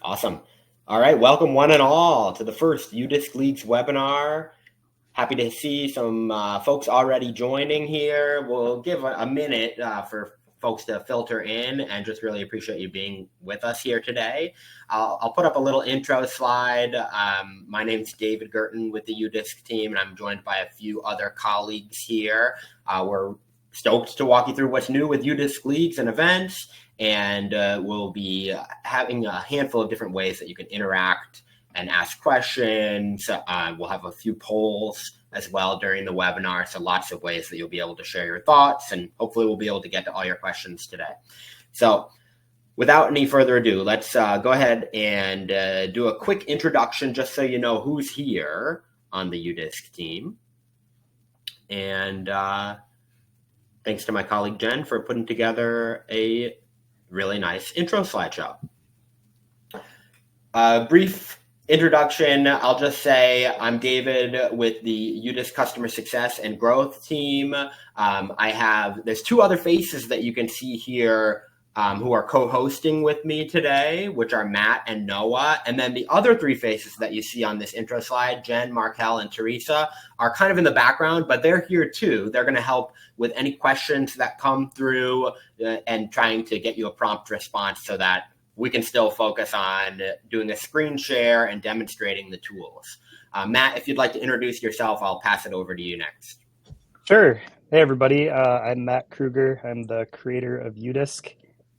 Awesome. All right, welcome one and all to the first UDisc Leagues webinar. Happy to see some folks already joining here. We'll give a minute for folks to filter in and just really appreciate you being with us here today. I'll put up a little intro slide. My name's David Girton with the UDisc team, and I'm joined by a few other colleagues here. We're stoked to walk you through what's new with UDisc Leagues and events, and we'll be having a handful of different ways that you can interact and ask questions. We'll have a few polls as well during the webinar, so lots of ways that you'll be able to share your thoughts, and hopefully we'll be able to get to all your questions today. So without any further ado, let's go ahead and do a quick introduction just so you know who's here on the UDisc team. And thanks to my colleague Jen for putting together a really nice intro slideshow. Brief introduction, I'll just say I'm David with the UDisc Customer Success and Growth team. There's two other faces that you can see here who are co-hosting with me today, which are Matt and Noah. And then the other three faces that you see on this intro slide, Jen, Markel, and Teresa, are kind of in the background, but they're here too. They're going to help with any questions that come through and trying to get you a prompt response so that we can still focus on doing a screen share and demonstrating the tools. Matt, if you'd like to introduce yourself, I'll pass it over to you next. Sure. Hey, everybody. I'm Matt Kruger. I'm the creator of UDisc,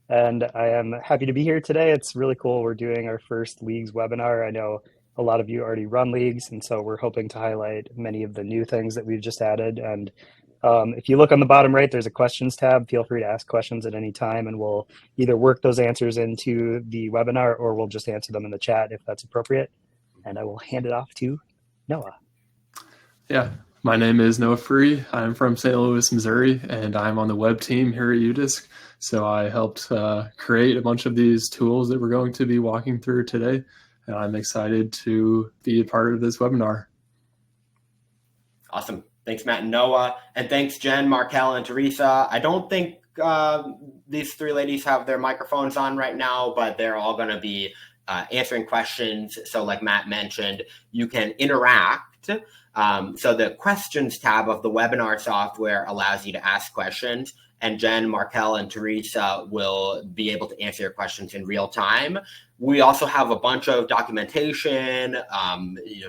and I am happy to be here today. It's really cool. We're doing our first Leagues webinar. I know a lot of you already run Leagues, and so we're hoping to highlight many of the new things that we've just added. And if you look on the bottom right, there's a questions tab. Feel free to ask questions at any time, and we'll either work those answers into the webinar or we'll just answer them in the chat if that's appropriate. And I will hand it off to Noah. Yeah, my name is Noah Free. I'm from St. Louis, Missouri, and I'm on the web team here at UDisc. So I helped create a bunch of these tools that we're going to be walking through today, and I'm excited to be a part of this webinar. Awesome. Thanks, Matt and Noah. And thanks, Jen, Markel, and Teresa. I don't think these three ladies have their microphones on right now, but they're all going to be answering questions. So like Matt mentioned, you can interact. So the questions tab of the webinar software allows you to ask questions. And Jen, Markel, and Teresa will be able to answer your questions in real time. We also have a bunch of documentation,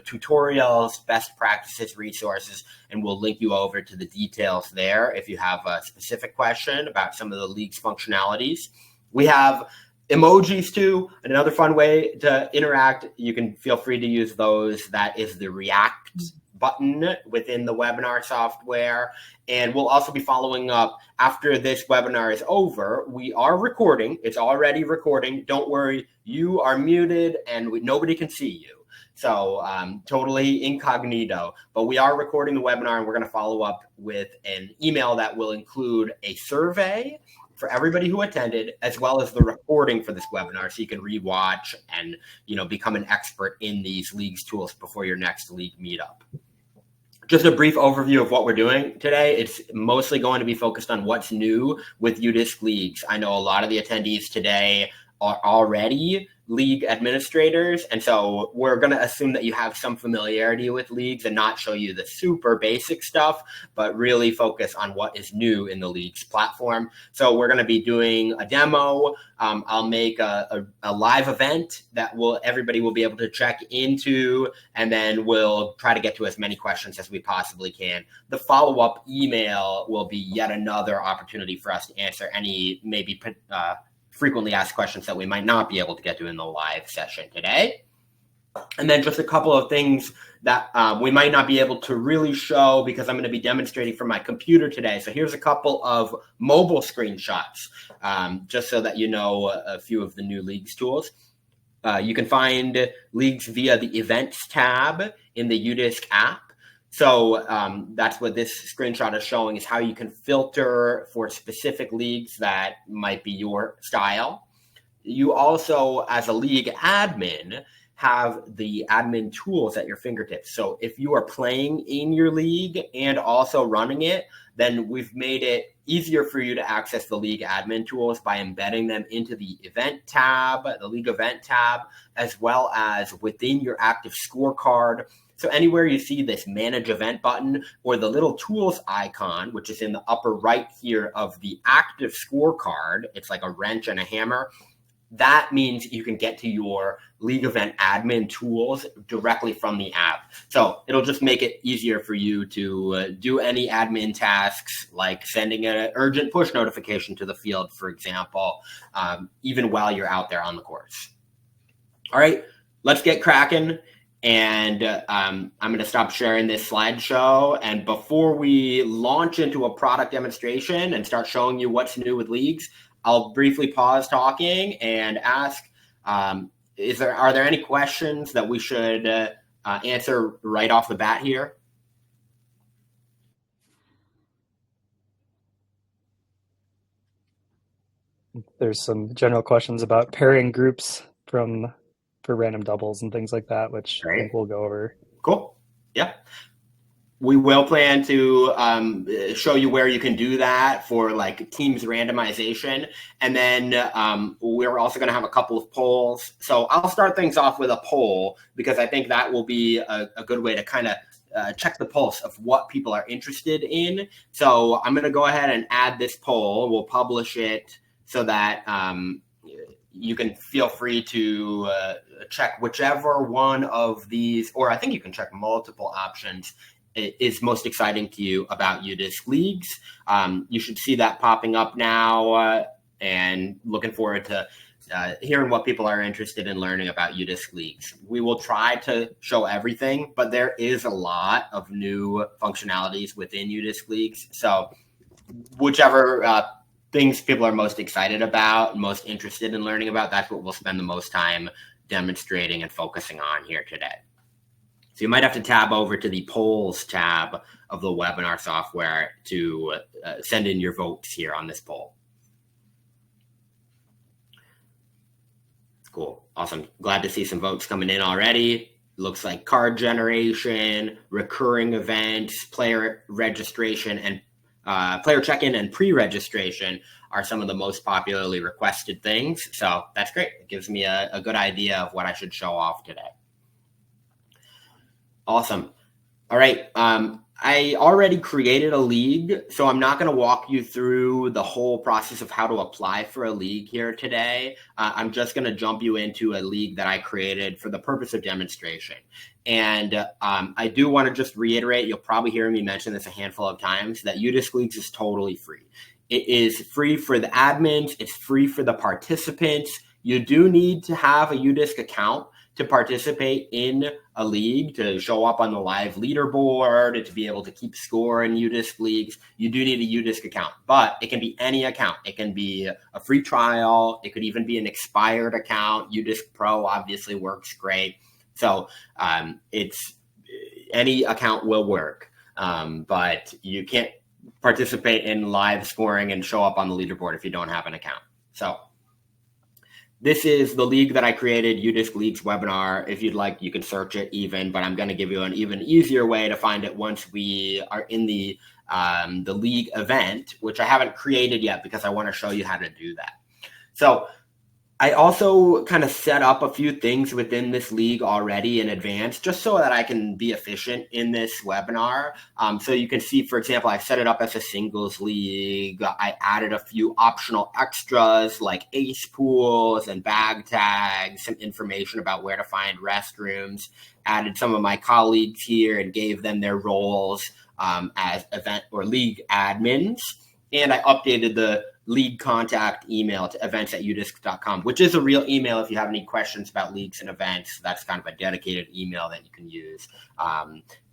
tutorials, best practices, resources, and we'll link you over to the details there if you have a specific question about some of the League's functionalities. We have emojis too, and another fun way to interact. You can feel free to use those. That is the React button within the webinar software. And we'll also be following up after this webinar is over. We are recording. It's already recording. Don't worry. You are muted and nobody can see you. So totally incognito. But we are recording the webinar, and we're going to follow up with an email that will include a survey for everybody who attended, as well as the recording for this webinar, so you can rewatch and become an expert in these Leagues tools before your next League meetup. Just a brief overview of what we're doing today. It's mostly going to be focused on what's new with UDisc Leagues. I know a lot of the attendees today are already League administrators, and so we're going to assume that you have some familiarity with Leagues and not show you the super basic stuff, but really focus on what is new in the Leagues platform. So we're going to be doing a demo. I'll make a live event that everybody will be able to check into, and then we'll try to get to as many questions as we possibly can. The follow-up email will be yet another opportunity for us to answer any maybe frequently asked questions that we might not be able to get to in the live session today. And then just a couple of things that we might not be able to really show because I'm going to be demonstrating from my computer today. So here's a couple of mobile screenshots, just so that you know a few of the new Leagues tools. You can find Leagues via the Events tab in the UDisc app. So that's what this screenshot is showing, is how you can filter for specific leagues that might be your style. You also, as a league admin, have the admin tools at your fingertips. So if you are playing in your league and also running it, then we've made it easier for you to access the league admin tools by embedding them into the event tab, the league event tab, as well as within your active scorecard. So anywhere you see this manage event button or the little tools icon, which is in the upper right here of the active scorecard, it's like a wrench and a hammer. That means you can get to your league event admin tools directly from the app. So it'll just make it easier for you to do any admin tasks, like sending an urgent push notification to the field, for example, even while you're out there on the course. All right, let's get cracking. And I'm going to stop sharing this slideshow. And before we launch into a product demonstration and start showing you what's new with leagues, I'll briefly pause talking and ask, are there any questions that we should answer right off the bat here? There's some general questions about pairing groups for random doubles and things like that, which I think we'll go over. Cool. Yeah. We will plan to show you where you can do that for like teams randomization. And then we're also going to have a couple of polls. So I'll start things off with a poll because I think that will be a good way to kind of check the pulse of what people are interested in. So I'm going to go ahead and add this poll. We'll publish it so that you can feel free to check whichever one of these, or I think you can check multiple options, is most exciting to you about UDisc Leagues. You should see that popping up now, and looking forward to hearing what people are interested in learning about UDisc Leagues. We will try to show everything, but there is a lot of new functionalities within UDisc Leagues. So whichever things people are most excited about, most interested in learning about, that's what we'll spend the most time demonstrating and focusing on here today. So you might have to tab over to the polls tab of the webinar software to send in your votes here on this poll. Cool. Awesome. Glad to see some votes coming in already. Looks like card generation, recurring events, player registration, and player check-in and pre-registration are some of the most popularly requested things. So that's great. It gives me a good idea of what I should show off today. Awesome. All right. I already created a league, so I'm not going to walk you through the whole process of how to apply for a league here today. I'm just going to jump you into a league that I created for the purpose of demonstration. And I do want to just reiterate, you'll probably hear me mention this a handful of times, that UDisc Leagues is totally free. It is free for the admins. It's free for the participants. You do need to have a UDisc account to participate in a league, to show up on the live leaderboard, to be able to keep score in UDisc Leagues. You do need a UDisc account, but it can be any account. It can be a free trial. It could even be an expired account. UDisc Pro obviously works great. So it's any account will work, but you can't participate in live scoring and show up on the leaderboard if you don't have an account. So this is the league that I created, UDisc Leagues webinar. If you'd like, you can search it even, but I'm going to give you an even easier way to find it once we are in the league event, which I haven't created yet because I want to show you how to do that. So I also kind of set up a few things within this league already in advance, just so that I can be efficient in this webinar. So you can see, for example, I set it up as a singles league. I added a few optional extras like ace pools and bag tags, some information about where to find restrooms, added some of my colleagues here and gave them their roles as event or league admins. And I updated the league contact email to events@udisc.com, which is a real email if you have any questions about leagues and events. That's kind of a dedicated email that you can use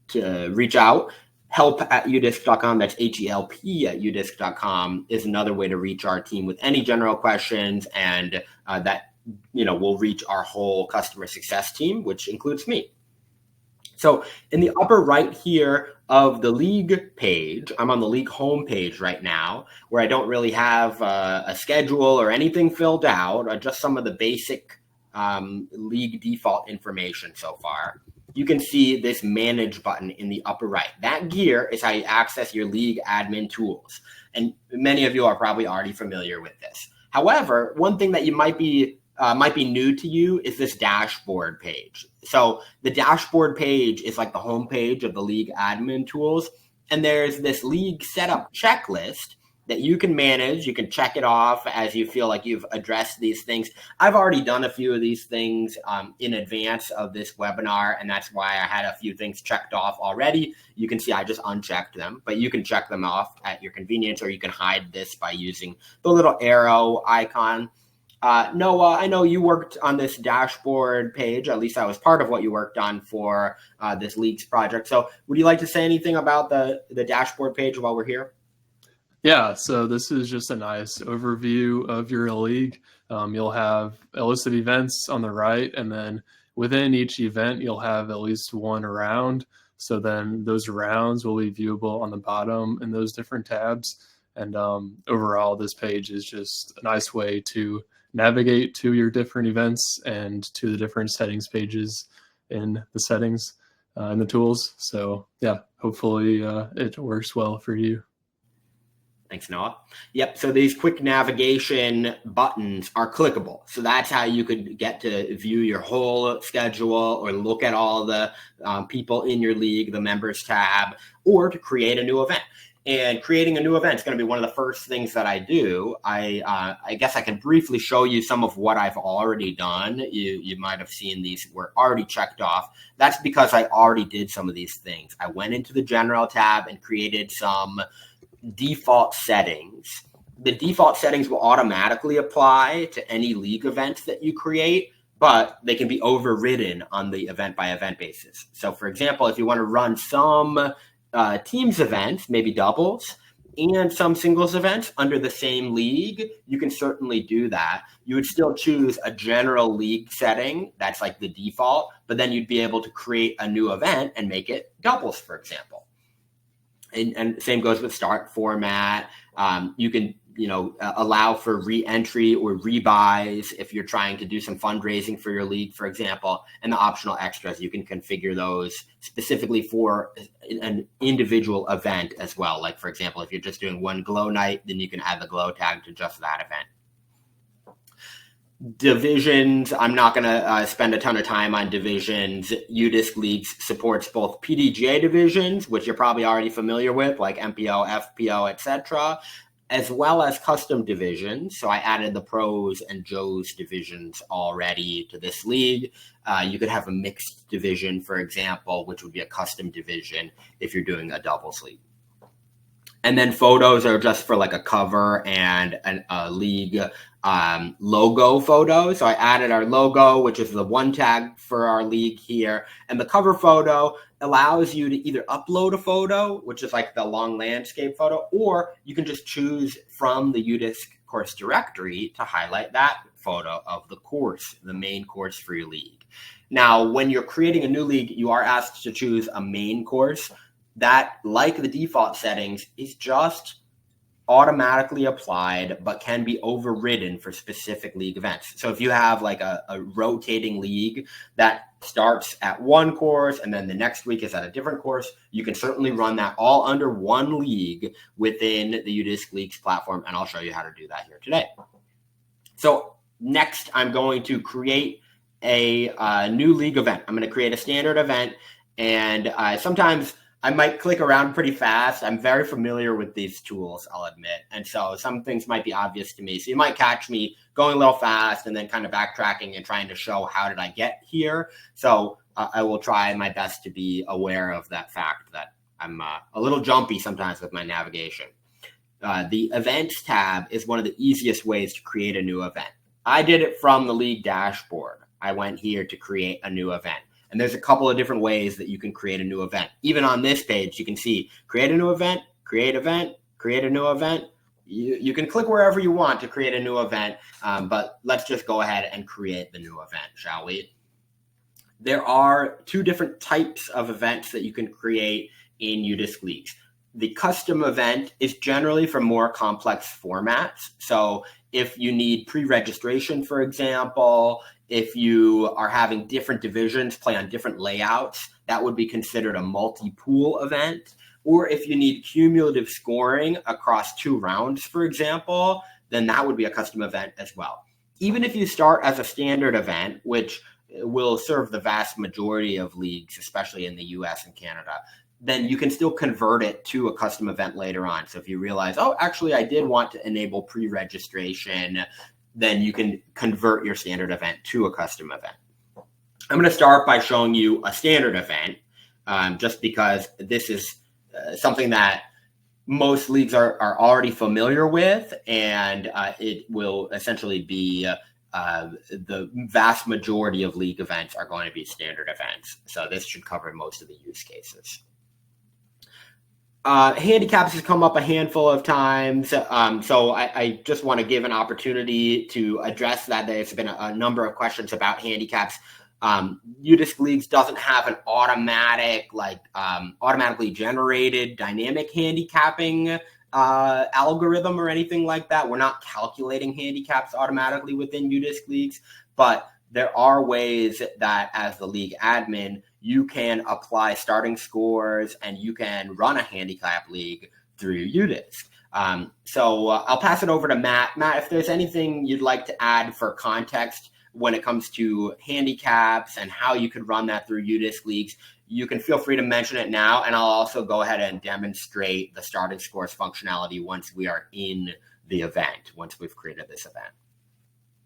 to reach out. Help@udisc.com, that's HELP@udisc.com, is another way to reach our team with any general questions, and that will reach our whole customer success team, which includes me. So in the upper right here of the league page, I'm on the league homepage right now, where I don't really have a schedule or anything filled out, or just some of the basic league default information so far. you can see this manage button in the upper right. That gear is how you access your league admin tools. And many of you are probably already familiar with this. However, one thing that you might be new to you is this dashboard page. So the dashboard page is like the home page of the league admin tools. And there's this league setup checklist that you can manage. You can check it off as you feel like you've addressed these things. I've already done a few of these things in advance of this webinar, and that's why I had a few things checked off already. You can see I just unchecked them, but you can check them off at your convenience, or you can hide this by using the little arrow icon. Noah, I know you worked on this dashboard page. At least that was part of what you worked on for this Leagues project. So would you like to say anything about the dashboard page while we're here? Yeah, so this is just a nice overview of your league. You'll have a list of events on the right, and then within each event, you'll have at least one round. So then those rounds will be viewable on the bottom in those different tabs. And overall, this page is just a nice way to navigate to your different events and to the different settings pages in the settings and the tools. So yeah, hopefully it works well for you. Thanks, Noah. Yep, so these quick navigation buttons are clickable. So that's how you could get to view your whole schedule or look at all the people in your league, the members tab, or to create a new event. And creating a new event is going to be one of the first things that I do. I guess I can briefly show you some of what I've already done. You might have seen these were already checked off. That's because I already did some of these things. I went into the General tab and created some default settings. The default settings will automatically apply to any league events that you create, but they can be overridden on the event by event basis. So for example, if you want to run some teams events, maybe doubles, and some singles events under the same league, you can certainly do that. You would still choose a general league setting that's like the default, but then you'd be able to create a new event and make it doubles, for example. And same goes with start format. You can, allow for re-entry or rebuys if you're trying to do some fundraising for your league, for example. And the optional extras, you can configure those specifically for an individual event as well. Like, for example, if you're just doing one glow night, then you can add the glow tag to just that event. Divisions, I'm not going to spend a ton of time on divisions. UDisc Leagues supports both PDGA divisions, which you're probably already familiar with, like MPO, FPO, etc., as well as custom divisions. So I added the pros and Joes divisions already to this league. You could have a mixed division, for example, which would be a custom division if you're doing a doubles league. And then photos are just for like a cover and a league logo photo. So I added our logo, which is the one tag for our league here. And the cover photo allows you to either upload a photo, which is like the long landscape photo, or you can just choose from the UDisc course directory to highlight that photo of the course, the main course for your league. Now, when you're creating a new league, you are asked to choose a main course. That, like the default settings, is just automatically applied, but can be overridden for specific league events. So if you have like a rotating league that starts at one course and then the next week is at a different course, you can certainly run that all under one league within the UDisc Leagues platform, and I'll show you how to do that here today. So next, I'm going to create a new league event. I'm going to create a standard event, and sometimes I might click around pretty fast. I'm very familiar with these tools, I'll admit. And so some things might be obvious to me. So you might catch me going a little fast and then kind of backtracking and trying to show how did I get here. So I will try my best to be aware of that fact that I'm a little jumpy sometimes with my navigation. The events tab is one of the easiest ways to create a new event. I did it from the league dashboard. I went here to create a new event. And there's a couple of different ways that you can create a new event. Even on this page, you can see create a new event, create event, create a new event. You can click wherever you want to create a new event, but let's just go ahead and create the new event, shall we? There are two different types of events that you can create in UDisc Leagues. The custom event is generally for more complex formats. So if you need pre-registration, for example, If you are having different divisions play on different layouts, that would be considered a multi-pool event. Or if you need cumulative scoring across 2 rounds, for example, then that would be a custom event as well. Even if you start as a standard event, which will serve the vast majority of leagues, especially in the US and Canada, then you can still convert it to a custom event later on. So if you realize, oh, actually, I did want to enable pre-registration, then you can convert your standard event to a custom event. I'm going to start by showing you a standard event, just because this is something that most leagues are already familiar with, and it will essentially be the vast majority of league events are going to be standard events. So this should cover most of the use cases. Handicaps has come up a handful of times, so I just want to give an opportunity to address that. There's been a number of questions about handicaps. UDisc Leagues doesn't have an automatically generated dynamic handicapping algorithm or anything like that. We're not calculating handicaps automatically within UDisc Leagues, but there are ways that as the league admin, you can apply starting scores and you can run a handicap league through UDisc. So I'll pass it over to Matt. Matt, if there's anything you'd like to add for context when it comes to handicaps and how you could run that through UDisc Leagues, you can feel free to mention it now, and I'll also go ahead and demonstrate the starting scores functionality once we are in the event, once we've created this event.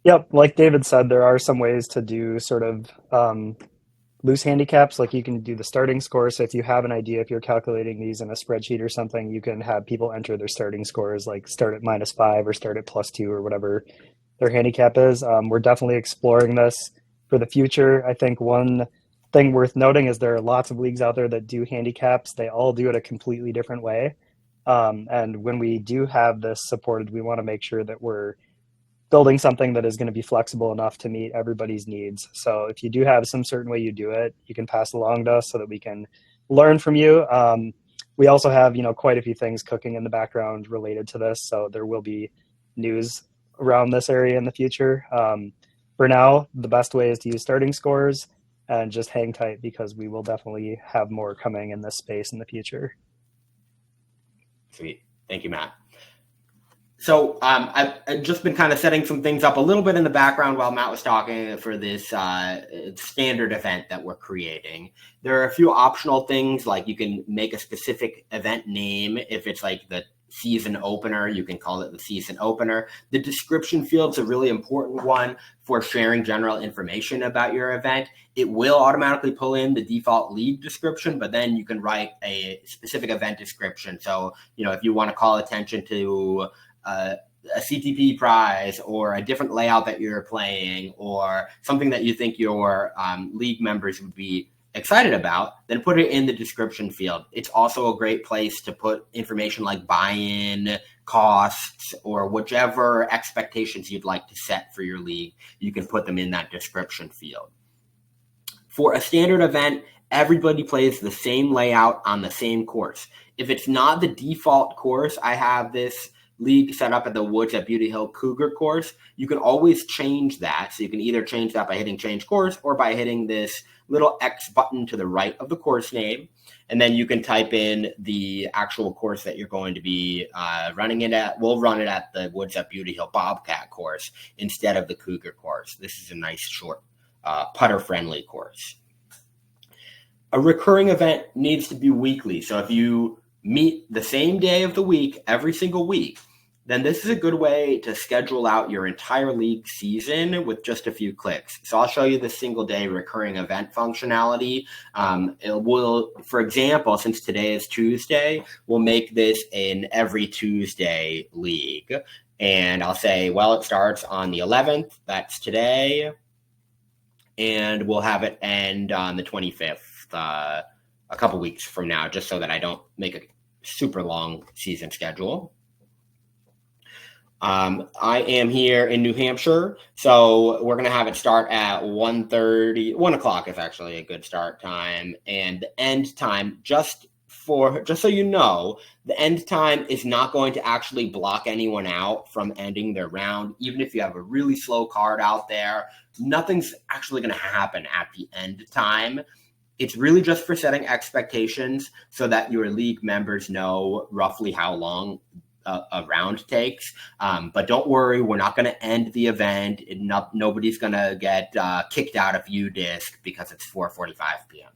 Yep, like David said, there are some ways to do sort of loose handicaps. Like you can do the starting score. So if you have an idea, if you're calculating these in a spreadsheet or something, you can have people enter their starting scores, like start at -5 or start at +2 or whatever their handicap is. We're definitely exploring this for the future. I think one thing worth noting is there are lots of leagues out there that do handicaps. They all do it a completely different way. And when we do have this supported, we want to make sure that we're building something that is going to be flexible enough to meet everybody's needs. So if you do have some certain way you do it, you can pass along to us so that we can learn from you. We also have, quite a few things cooking in the background related to this. So there will be news around this area in the future. For now, the best way is to use starting scores and just hang tight, because we will definitely have more coming in this space in the future. Sweet. Thank you, Matt. So I've just been kind of setting some things up a little bit in the background while Matt was talking for this standard event that we're creating. There are a few optional things, like you can make a specific event name. If it's like the season opener, you can call it the season opener. The description field's a really important one for sharing general information about your event. It will automatically pull in the default league description, but then you can write a specific event description. So, if you want to call attention to a CTP prize or a different layout that you're playing or something that you think your league members would be excited about, then put it in the description field. It's also a great place to put information like buy-in, costs, or whichever expectations you'd like to set for your league. You can put them in that description field. For a standard event, everybody plays the same layout on the same course. If it's not the default course, I have this league set up at the Woods at Beauty Hill Cougar course. You can always change that. So you can either change that by hitting change course or by hitting this little X button to the right of the course name. And then you can type in the actual course that you're going to be running it at. We'll run it at the Woods at Beauty Hill Bobcat course instead of the Cougar course. This is a nice short putter-friendly course. A recurring event needs to be weekly. So if you meet the same day of the week every single week, then this is a good way to schedule out your entire league season with just a few clicks. So I'll show you the single day recurring event functionality. It will, for example, since today is Tuesday, we'll make this an every Tuesday league. And I'll say, well, it starts on the 11th, that's today, and we'll have it end on the 25th, a couple weeks from now, just so that I don't make a super long season schedule. I am here in New Hampshire, so we're going to have it start at 1:30. 1 o'clock is actually a good start time, and the end time, just just so you know, the end time is not going to actually block anyone out from ending their round. Even if you have a really slow card out there, nothing's actually going to happen at the end time. It's really just for setting expectations so that your league members know roughly how long a round takes. But don't worry, we're not going to end the event. Nobody's going to get kicked out of UDisc because it's 4:45 p.m.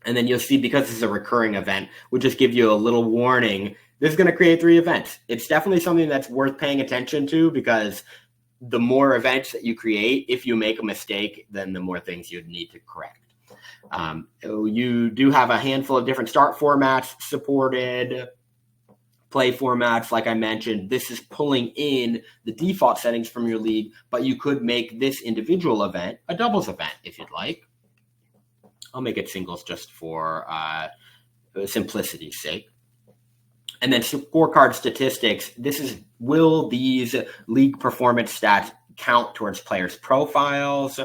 And then you'll see, because this is a recurring event, we'll just give you a little warning. This is going to create 3 events. It's definitely something that's worth paying attention to, because the more events that you create, if you make a mistake, then the more things you'd need to correct. You do have a handful of different start formats supported, play formats, like I mentioned. This is pulling in the default settings from your league, but you could make this individual event a doubles event if you'd like. I'll make it singles just for simplicity's sake. And then scorecard statistics. This is, will these league performance stats count towards players' profiles?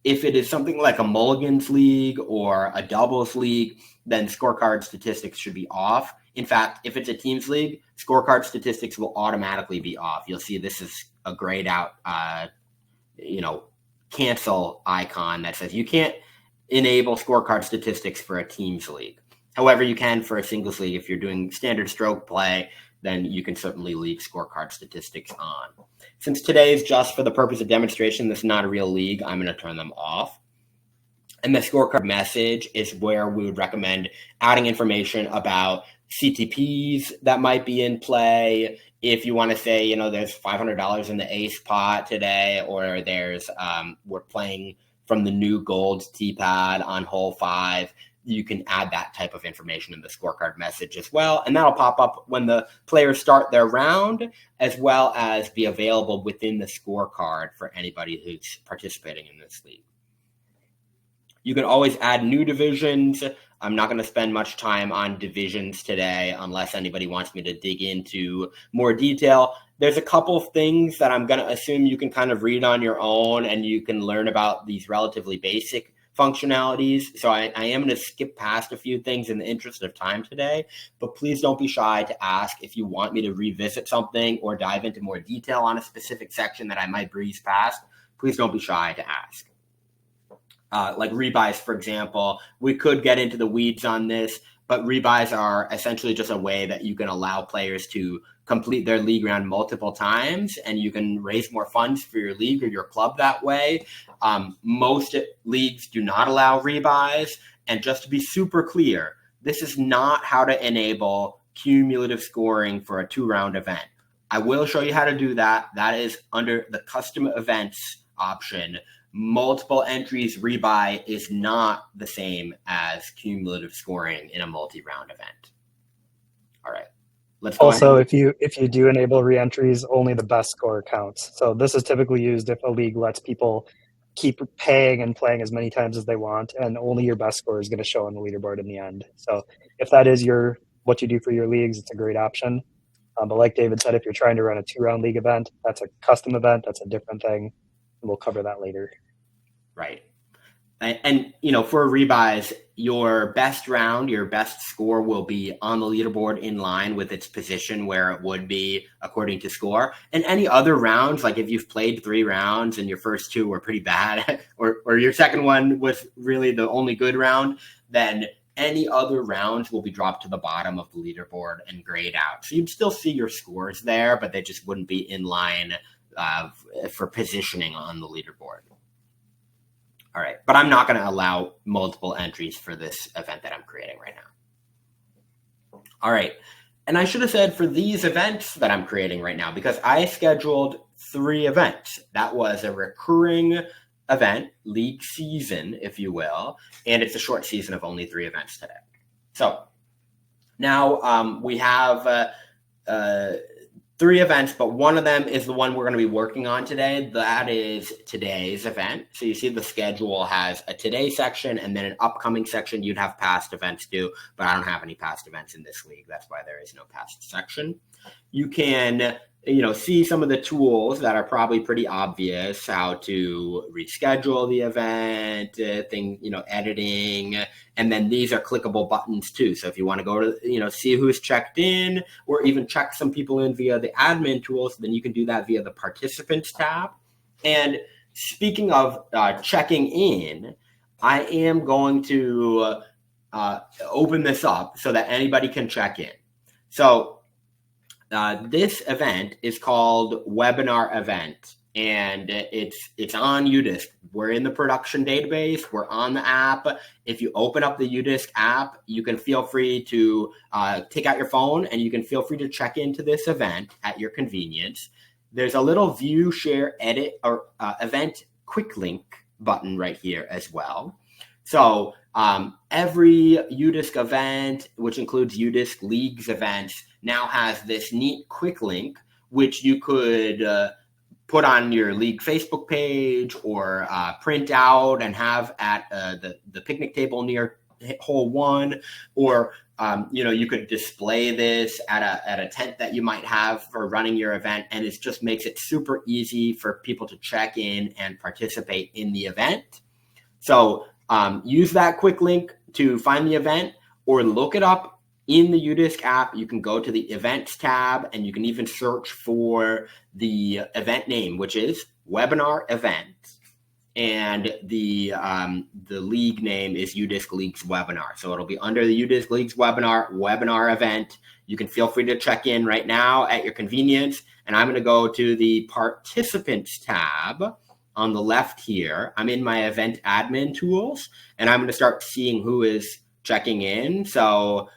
If it is something like a mulligans league or a doubles league, then scorecard statistics should be off. In fact, if it's a teams league, scorecard statistics will automatically be off. You'll see this is a grayed out, cancel icon that says you can't enable scorecard statistics for a teams league. However, you can for a singles league. If you're doing standard stroke play, then you can certainly leave scorecard statistics on. Since today is just for the purpose of demonstration, this is not a real league, I'm going to turn them off. And the scorecard message is where we would recommend adding information about CTPs that might be in play. If you want to say, there's $500 in the ace pot today, or there's we're playing from the new gold T-pad on hole 5, you can add that type of information in the scorecard message as well. And that'll pop up when the players start their round, as well as be available within the scorecard for anybody who's participating in this league. You can always add new divisions. I'm not going to spend much time on divisions today unless anybody wants me to dig into more detail. There's a couple of things that I'm going to assume you can kind of read on your own, and you can learn about these relatively basic functionalities. So I am going to skip past a few things in the interest of time today, but please don't be shy to ask if you want me to revisit something or dive into more detail on a specific section that I might breeze past. Please don't be shy to ask. Like rebuys, for example, we could get into the weeds on this, but rebuys are essentially just a way that you can allow players to complete their league round multiple times, and you can raise more funds for your league or your club that way. Most leagues do not allow rebuys, and just to be super clear, this is not how to enable cumulative scoring for a 2-round event. I will show you how to do that. That is under the custom events option. Multiple entries rebuy is not the same as cumulative scoring in a multi-round event. All right. Let's go also, ahead. if you do enable reentries, only the best score counts. So this is typically used if a league lets people keep paying and playing as many times as they want, and only your best score is going to show on the leaderboard in the end. So if that is what you do for your leagues, it's a great option. But like David said, if you're trying to run a 2-round league event, that's a custom event. That's a different thing. We'll cover that later. Right. And for rebuys, your best round, your best score will be on the leaderboard in line with its position where it would be according to score. And any other rounds, like if you've played 3 rounds and your first 2 were pretty bad, or your second one was really the only good round, then any other rounds will be dropped to the bottom of the leaderboard and grayed out. So you'd still see your scores there, but they just wouldn't be in line for positioning on the leaderboard. All right, but I'm not going to allow multiple entries for this event that I'm creating right now. All right, and I should have said for these events that I'm creating right now, because I scheduled 3 events. That was a recurring event, league season, if you will, and it's a short season of only 3 events today. So now we have 3 events, but one of them is the one we're going to be working on today. That is today's event. So you see the schedule has a today section and then an upcoming section. You'd have past events too, but I don't have any past events in this league. That's why there is no past section. you can see some of the tools that are probably pretty obvious, how to reschedule the event, editing, and then these are clickable buttons too. So if you want to go to, see who's checked in or even check some people in via the admin tools, then you can do that via the participants tab. And speaking of checking in, I am going to open this up so that anybody can check in. So this event is called Webinar Event, and it's on UDisc. We're in the production database. We're on the app. If you open up the UDisc app, you can feel free to take out your phone, and you can feel free to check into this event at your convenience. There's a little view, share, edit, or event quick link button right here as well. So every UDisc event, which includes UDisc Leagues events, now has this neat quick link, which you could put on your league Facebook page or print out and have at the picnic table near hole 1, or you could display this at a tent that you might have for running your event, and it just makes it super easy for people to check in and participate in the event. So use that quick link to find the event, or look it up in the UDisc app. You can go to the events tab, and you can even search for the event name, which is Webinar Event. And the league name is UDisc Leagues Webinar. So it'll be under the UDisc Leagues Webinar Event. You can feel free to check in right now at your convenience. And I'm going to go to the Participants tab on the left here. I'm in my event admin tools, and I'm going to start seeing who is checking in. So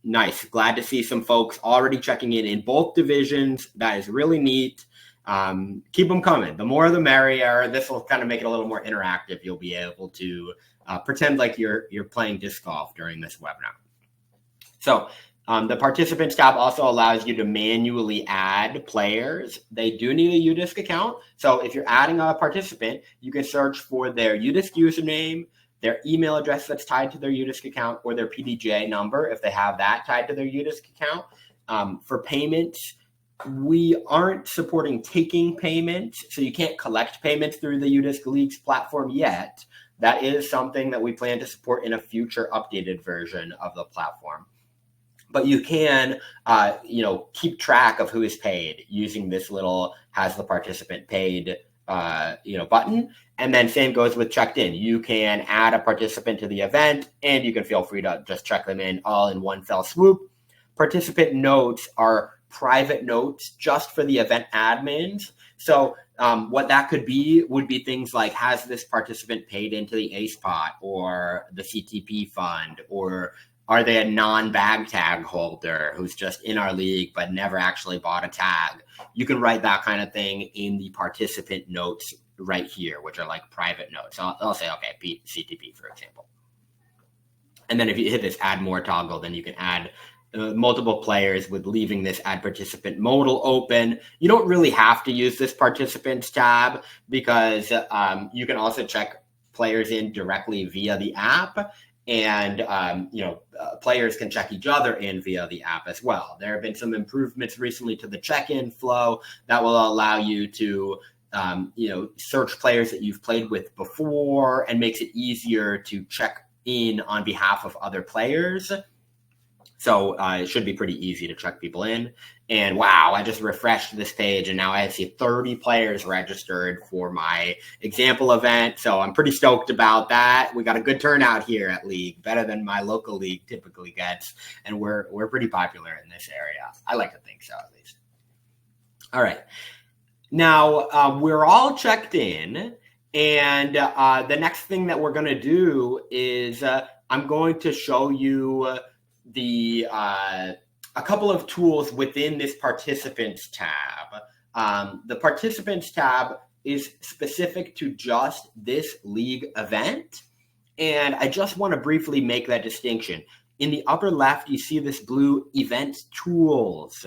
nice. Glad to see some folks already checking in both divisions. That is really neat. Keep them coming. The more the merrier. This will kind of make it a little more interactive. You'll be able to pretend like you're playing disc golf during this webinar. So the participants tab also allows you to manually add players. They do need a UDisc account. So if you're adding a participant, you can search for their UDisc username, their email address that's tied to their UDisc account, or their PDJ number if they have that tied to their UDisc account. For payments, we aren't supporting taking payments, so you can't collect payments through the UDisc Leagues platform yet. That is something that we plan to support in a future updated version of the platform. But you can, keep track of who is paid using this little has the participant paid, button. And then same goes with checked in. You can add a participant to the event, and you can feel free to just check them in all in one fell swoop. Participant notes are private notes just for the event admins. So what that could be would be things like, has this participant paid into the ACE pot or the CTP fund, or are they a non-bag tag holder who's just in our league but never actually bought a tag? You can write that kind of thing in the participant notes right here, which are like private notes. I'll say, okay, CTP, for example. And then if you hit this add more toggle, then you can add multiple players with leaving this add participant modal open. You don't really have to use this participants tab because you can also check players in directly via the app. And, players can check each other in via the app as well. There have been some improvements recently to the check-in flow that will allow you to, search players that you've played with before, and makes it easier to check in on behalf of other players. So it should be pretty easy to check people in. And wow, I just refreshed this page, and now I see 30 players registered for my example event. So I'm pretty stoked about that. We got a good turnout here at League, better than my local league typically gets. And we're pretty popular in this area. I like to think so, at least. All right. Now, we're all checked in. And the next thing that we're going to do is I'm going to show you a couple of tools within this participants tab. The participants tab is specific to just this league event. And I just want to briefly make that distinction. In the upper left, you see this blue event tools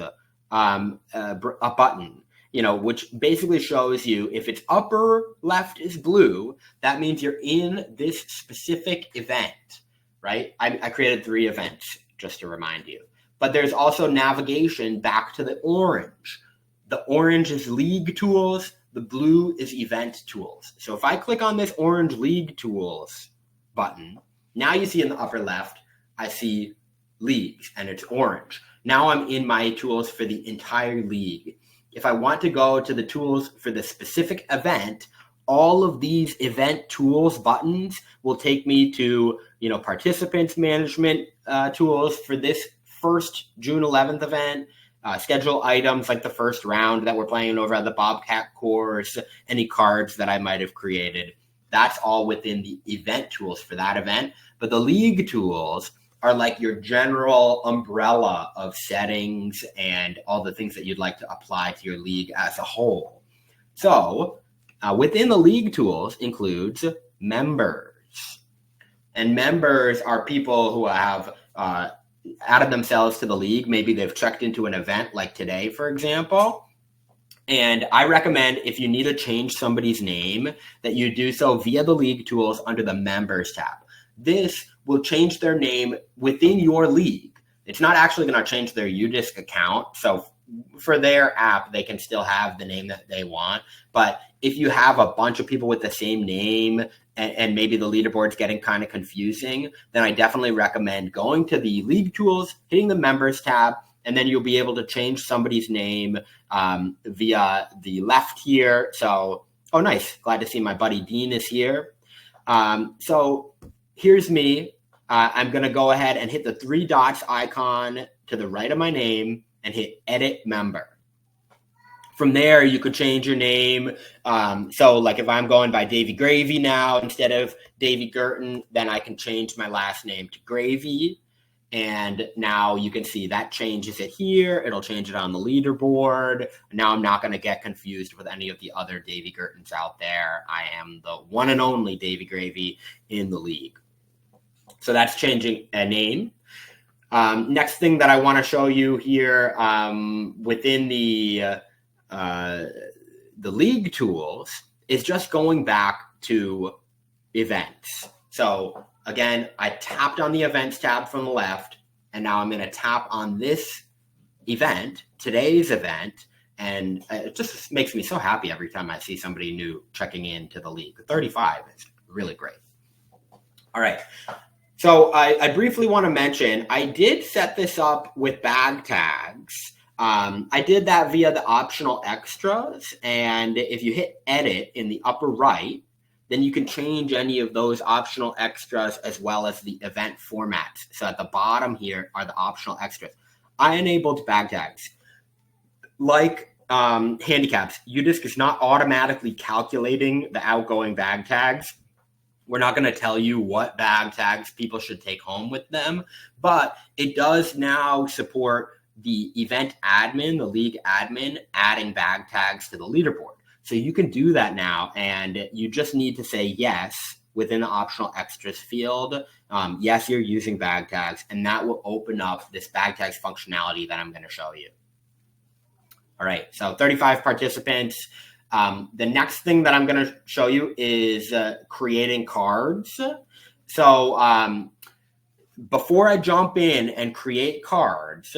a button, which basically shows you if it's upper left is blue, that means you're in this specific event, right? I created 3 events, just to remind you. but there's also navigation back to the orange. The orange is league tools. The blue is event tools. So if I click on this orange league tools button, now you see in the upper left, I see leagues and it's orange. Now I'm in my tools for the entire league. If I want to go to the tools for the specific event, all of these event tools buttons will take me to, participants management tools for this first June 11th event, schedule items like the first round that we're playing over at the Bobcat course, any cards that I might have created. That's all within the event tools for that event. But the league tools are like your general umbrella of settings and all the things that you'd like to apply to your league as a whole. So within the league tools includes members. And members are people who have added themselves to the league. Maybe they've checked into an event like today, for example. And I recommend if you need to change somebody's name that you do so via the league tools under the members tab. This will change their name within your league. It's not actually going to change their UDisc account. So for their app, they can still have the name that they want. But if you have a bunch of people with the same name and maybe the leaderboard's getting kind of confusing, then I definitely recommend going to the league tools, hitting the members tab, and then you'll be able to change somebody's name via the left here. So, oh, nice. Glad to see my buddy Dean is here. So here's me. I'm going to go ahead and hit the 3 dots icon to the right of my name and hit edit member. From there, you could change your name. So like if I'm going by Davy Gravy now instead of Davy Girton, then I can change my last name to Gravy. And now you can see that changes it here. It'll change it on the leaderboard. Now I'm not going to get confused with any of the other Davy Girtons out there. I am the one and only Davy Gravy in the league. So that's changing a name. Next thing that I want to show you here within the league tools is just going back to events. So again, I tapped on the events tab from the left, and now I'm going to tap on this event, today's event, and it just makes me so happy every time I see somebody new checking into the league. 35 is really great. All right. So I briefly want to mention, I did set this up with bag tags. I did that via the optional extras. And if you hit edit in the upper right, then you can change any of those optional extras as well as the event formats. So at the bottom here are the optional extras. I enabled bag tags. Like handicaps, UDisc is not automatically calculating the outgoing bag tags. We're not going to tell you what bag tags people should take home with them, but it does now support the event admin, the league admin, adding bag tags to the leaderboard. So you can do that now, and you just need to say yes within the optional extras field. Yes, you're using bag tags, and that will open up this bag tags functionality that I'm going to show you. All right, so 35 participants. The next thing that I'm going to show you is creating cards. So before I jump in and create cards,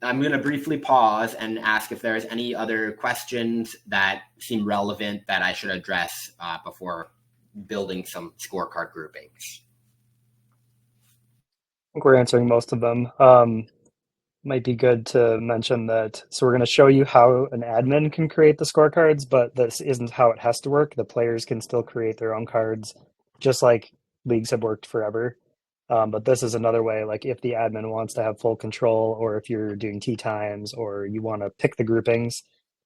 I'm going to briefly pause and ask if there's any other questions that seem relevant that I should address before building some scorecard groupings. I think we're answering most of them. Might be good to mention that, so we're going to show you how an admin can create the scorecards, but this isn't how it has to work. The players can still create their own cards, just like leagues have worked forever. But this is another way, like if the admin wants to have full control, or if you're doing tea times, or you want to pick the groupings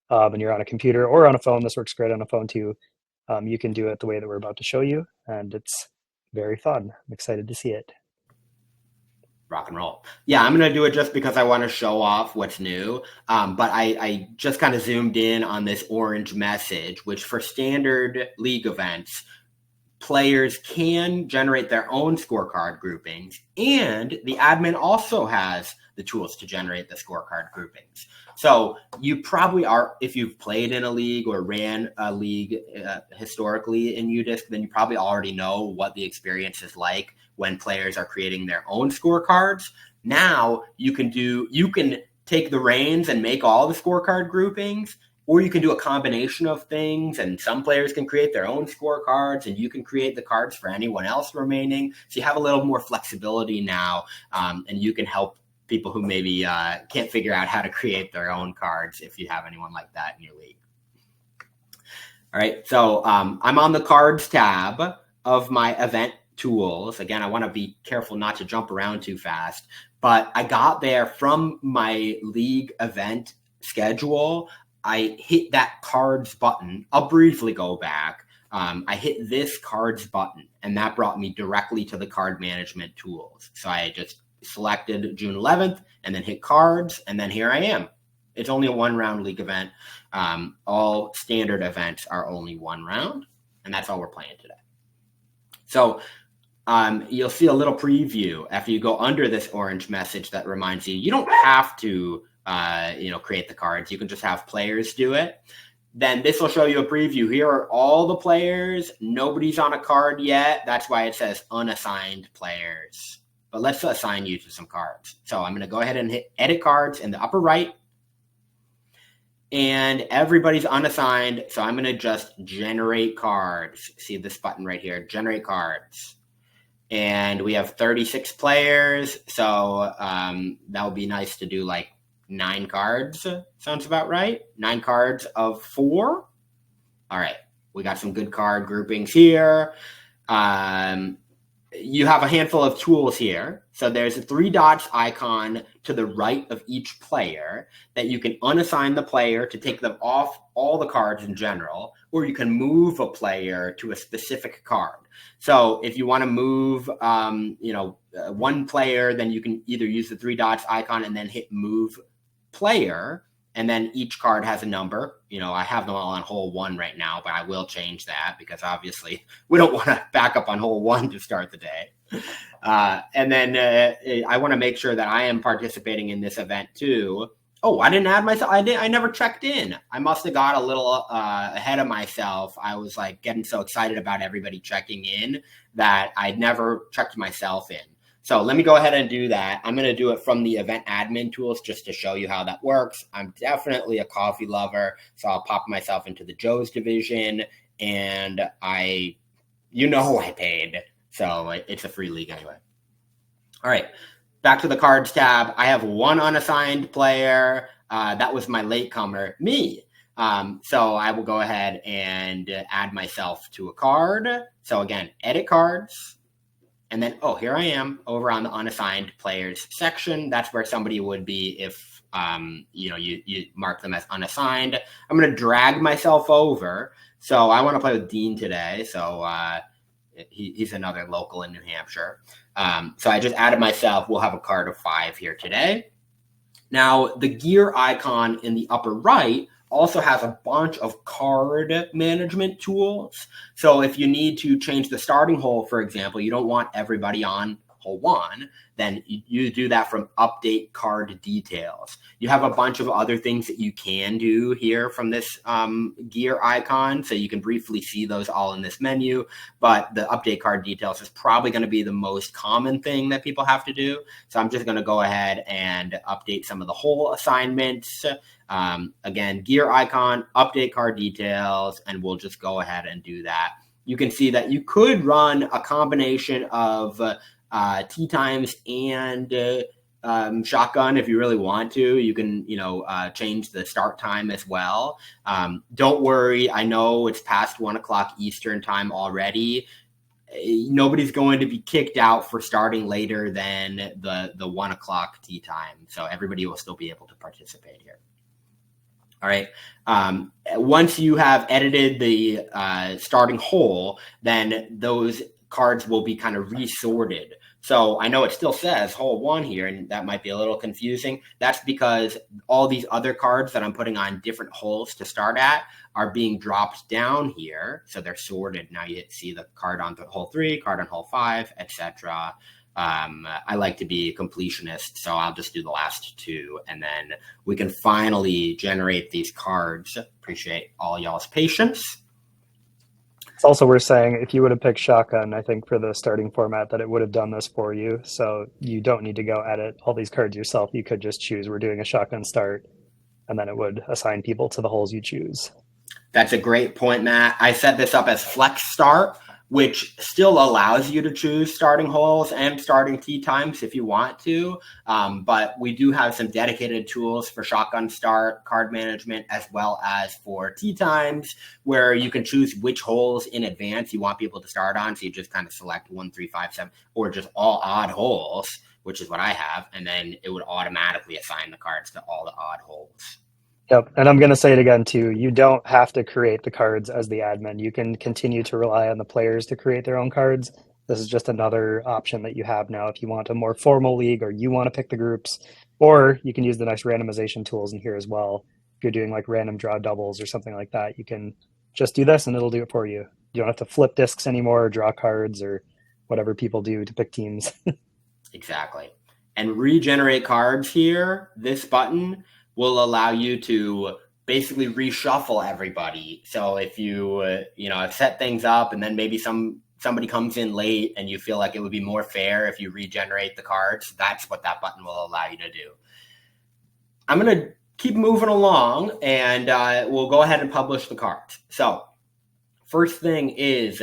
and you're on a computer or on a phone, this works great on a phone too. You can do it the way that we're about to show you, and it's very fun. I'm excited to see it. Rock and roll. Yeah, I'm going to do it just because I want to show off what's new. But I just kind of zoomed in on this orange message, which for standard league events, players can generate their own scorecard groupings, and the admin also has the tools to generate the scorecard groupings. So you probably are, if you've played in a league or ran a league historically in UDisc, then you probably already know what the experience is like when players are creating their own scorecards. Now you can take the reins and make all the scorecard groupings, or you can do a combination of things, and some players can create their own scorecards, and you can create the cards for anyone else remaining. So you have a little more flexibility now, and you can help people who maybe can't figure out how to create their own cards if you have anyone like that in your league. All right, so I'm on the cards tab of my event tools. Again, I want to be careful not to jump around too fast, but I got there from my league event schedule. I hit that cards button. I'll briefly go back. I hit this cards button, and that brought me directly to the card management tools. So I just selected June 11th and then hit cards, and then here I am. It's only a 1-round league event. All standard events are only 1 round, and that's all we're playing today. So you'll see a little preview after you go under this orange message that reminds you, you don't have to create the cards. You can just have players do it. Then this will show you a preview. Here are all the players. Nobody's on a card yet. That's why it says unassigned players. But let's assign you to some cards. So I'm going to go ahead and hit edit cards in the upper right. And everybody's unassigned. So I'm going to just generate cards. See this button right here, generate cards. And we have 36 players. So that would be nice to do like 9 cards. Sounds about right. 9 cards of 4. All right. We got some good card groupings here. You have a handful of tools here. So there's a 3 dots icon to the right of each player that you can unassign the player to take them off all the cards in general, or you can move a player to a specific card. So if you want to move, one player, then you can either use the 3 dots icon and then hit move player, and then each card has a number. I have them all on hole 1 right now, but I will change that because obviously we don't want to back up on hole 1 to start the day. And then I want to make sure that I am participating in this event too. Oh, I didn't add myself. I never checked in. I must have got a little ahead of myself. I was like getting so excited about everybody checking in that I'd never checked myself in. So let me go ahead and do that. I'm going to do it from the event admin tools just to show you how that works. I'm definitely a coffee lover, so I'll pop myself into the Joe's division, and I paid. So it's a free league anyway. All right, back to the cards tab. I have 1 unassigned player. That was my latecomer, me. So I will go ahead and add myself to a card. So again, edit cards. And then, here I am over on the unassigned players section. That's where somebody would be if, you mark them as unassigned. I'm going to drag myself over. So I want to play with Dean today. So he's another local in New Hampshire. So I just added myself. We'll have a card of 5 here today. Now, the gear icon in the upper right also has a bunch of card management tools. So if you need to change the starting hole, for example, you don't want everybody on hole 1, then you do that from update card details. You have a bunch of other things that you can do here from this gear icon. So you can briefly see those all in this menu, but the update card details is probably going to be the most common thing that people have to do. So I'm just going to go ahead and update some of the hole assignments. Again, gear icon, update card details, and we'll just go ahead and do that. You can see that you could run a combination of tee times and shotgun if you really want to. You can, change the start time as well. Don't worry. I know it's past 1 o'clock Eastern time already. Nobody's going to be kicked out for starting later than the 1 o'clock tee time. So everybody will still be able to participate here. All right. Once you have edited the starting hole, then those cards will be kind of resorted. So I know it still says hole 1 here, and that might be a little confusing. That's because all these other cards that I'm putting on different holes to start at are being dropped down here. So they're sorted. Now you see the card on hole 3, card on hole 5, etc. I like to be a completionist, so I'll just do the last 2, and then we can finally generate these cards. Appreciate all y'all's patience. It's also worth saying if you would have picked shotgun, I think for the starting format that it would have done this for you. So you don't need to go edit all these cards yourself. You could just choose we're doing a shotgun start, and then it would assign people to the holes you choose. That's a great point, Matt. I set this up as flex start, which still allows you to choose starting holes and starting tee times if you want to. But we do have some dedicated tools for shotgun start, card management, as well as for tee times, where you can choose which holes in advance you want people to start on. So you just kind of select 1, 3, 5, 7, or just all odd holes, which is what I have. And then it would automatically assign the cards to all the odd holes. Yep. And I'm going to say it again, too. You don't have to create the cards as the admin. You can continue to rely on the players to create their own cards. This is just another option that you have now if you want a more formal league or you want to pick the groups, or you can use the nice randomization tools in here as well. If you're doing like random draw doubles or something like that, you can just do this and it'll do it for you. You don't have to flip discs anymore or draw cards or whatever people do to pick teams. Exactly. And regenerate cards here, this button will allow you to basically reshuffle everybody. So if you set things up and then maybe somebody comes in late and you feel like it would be more fair if you regenerate the cards, that's what that button will allow you to do. I'm going to keep moving along and we'll go ahead and publish the cards. So first thing is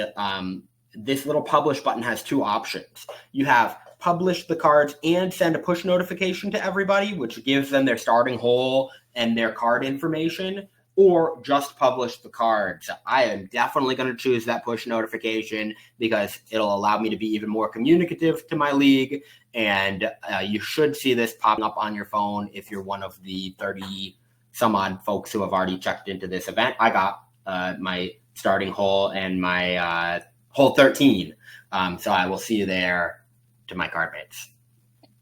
this little publish button has two options. You have publish the cards and send a push notification to everybody, which gives them their starting hole and their card information, or just publish the cards. I am definitely going to choose that push notification because it'll allow me to be even more communicative to my league. And you should see this popping up on your phone if you're one of the 30 some odd folks who have already checked into this event. I got my starting hole and my hole 13. So I will see you there to my card mates.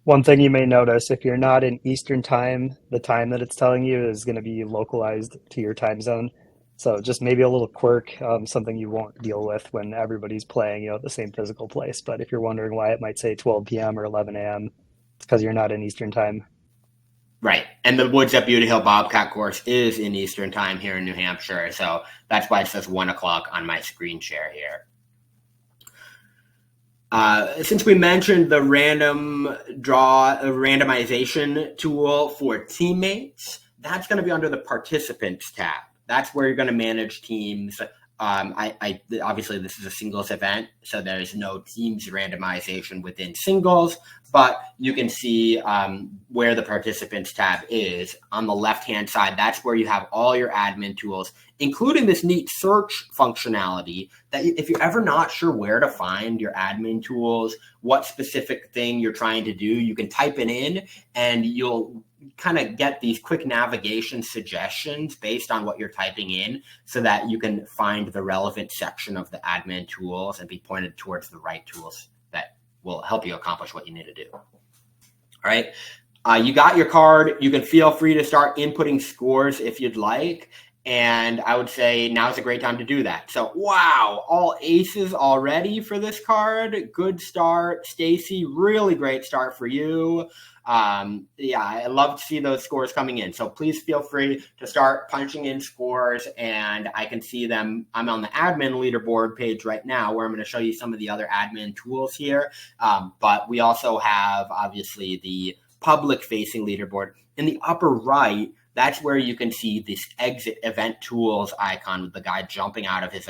One thing you may notice, if you're not in Eastern time, the time that it's telling you is going to be localized to your time zone. So just maybe a little quirk, something you won't deal with when everybody's playing, at the same physical place. But if you're wondering why it might say 12 p.m. or 11 a.m., it's because you're not in Eastern time. Right. And the Woods at Beauty Hill Bobcat course is in Eastern time here in New Hampshire. So that's why it says 1 o'clock on my screen share here. Since we mentioned the randomization tool for teammates, that's going to be under the participants tab. That's where you're going to manage teams. Obviously this is a singles event, so there's no teams randomization within singles, but you can see where the participants tab is on the left-hand side. That's where you have all your admin tools, including this neat search functionality that if you're ever not sure where to find your admin tools, what specific thing you're trying to do, you can type it in and you'll kind of get these quick navigation suggestions based on what you're typing in so that you can find the relevant section of the admin tools and be pointed towards the right tools that will help you accomplish what you need to do. All right. You got your card. You can feel free to start inputting scores if you'd like. And I would say now's a great time to do that. So, wow, all aces already for this card. Good start. Stacy, really great start for you. I love to see those scores coming in. So please feel free to start punching in scores and I can see them. I'm on the admin leaderboard page right now where I'm going to show you some of the other admin tools here. But we also have obviously the public facing leaderboard in the upper right. That's where you can see this exit event tools icon with the guy jumping out of his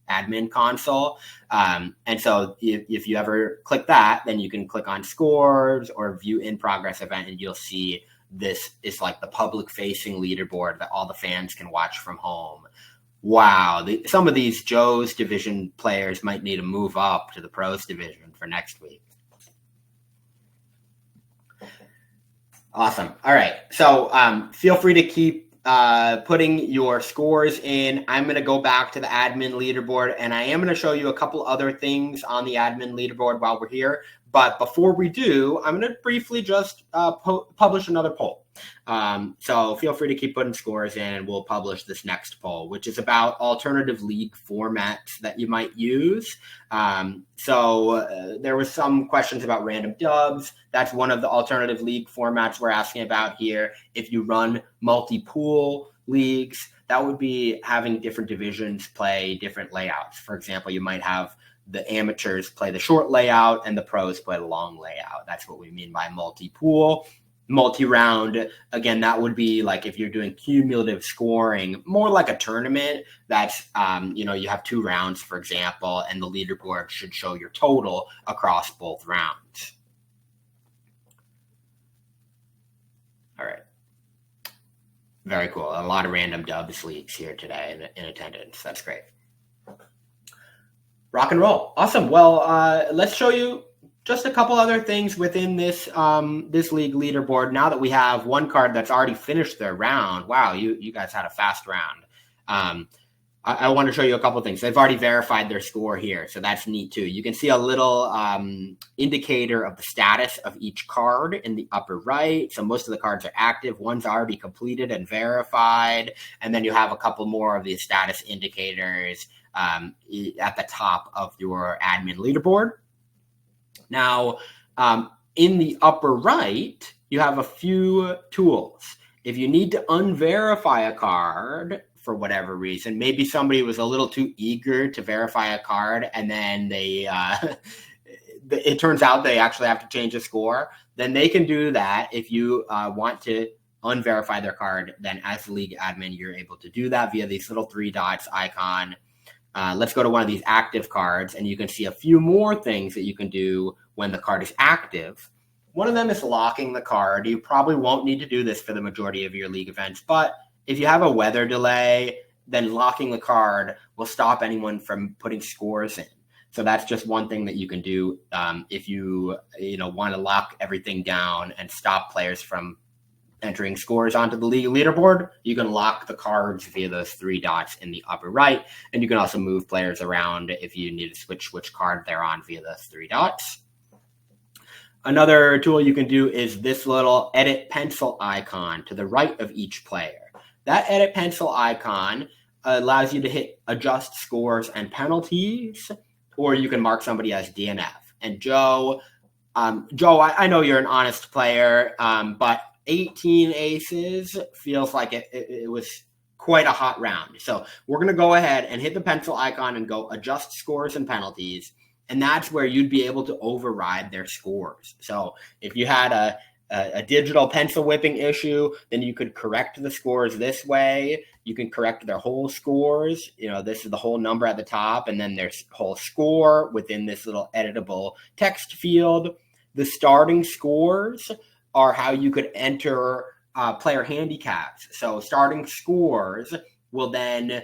admin console. And so if you ever click that, then you can click on scores or view in progress event and you'll see this is like the public facing leaderboard that all the fans can watch from home. Wow. Some of these Joe's division players might need to move up to the pros division for next week. Awesome. All right. So feel free to keep putting your scores in. I'm going to go back to the admin leaderboard and I am going to show you a couple other things on the admin leaderboard while we're here. But before we do, I'm going to briefly just publish another poll. So feel free to keep putting scores in. We'll publish this next poll, which is about alternative league formats that you might use. So there was some questions about random dubs. That's one of the alternative league formats we're asking about here. If you run multi-pool, leagues, that would be having different divisions play different layouts. For example, you might have the amateurs play the short layout and the pros play the long layout. That's what we mean by multi-pool. Multi-round, again, that would be like if you're doing cumulative scoring, more like a tournament. That's, you have 2 rounds, for example, and the leaderboard should show your total across both rounds. All right. Very cool. A lot of random dubs leagues here today in attendance. That's great. Rock and roll. Awesome. Well, let's show you just a couple other things within this this league leaderboard. Now that we have one card that's already finished their round. Wow, you guys had a fast round. I want to show you a couple things. They've already verified their score here, so that's neat too. You can see a little indicator of the status of each card in the upper right. So most of the cards are active. One's already completed and verified. And then you have a couple more of these status indicators at the top of your admin leaderboard. Now, in the upper right, you have a few tools. If you need to unverify a card for whatever reason, maybe somebody was a little too eager to verify a card and then they it turns out they actually have to change the score, then they can do that. If you want to unverify their card, then as the league admin, you're able to do that via these little 3 dots icon. Let's go to one of these active cards, and you can see a few more things that you can do when the card is active. One of them is locking the card. You probably won't need to do this for the majority of your league events, but if you have a weather delay, then locking the card will stop anyone from putting scores in. So that's just one thing that you can do if you want to lock everything down and stop players from entering scores onto the league leaderboard. You can lock the cards via those 3 dots in the upper right, and you can also move players around if you need to switch which card they're on via those 3 dots. Another tool you can do is this little edit pencil icon to the right of each player. That edit pencil icon allows you to hit adjust scores and penalties, or you can mark somebody as DNF. And Joe, I know you're an honest player, but 18 aces feels like it was quite a hot round. So we're going to go ahead and hit the pencil icon and go adjust scores and penalties. And that's where you'd be able to override their scores. So if you had a digital pencil whipping issue, then you could correct the scores this way. You can correct their whole scores. This is the whole number at the top, and then there's whole score within this little editable text field. The starting scores are how you could enter player handicaps. So starting scores will then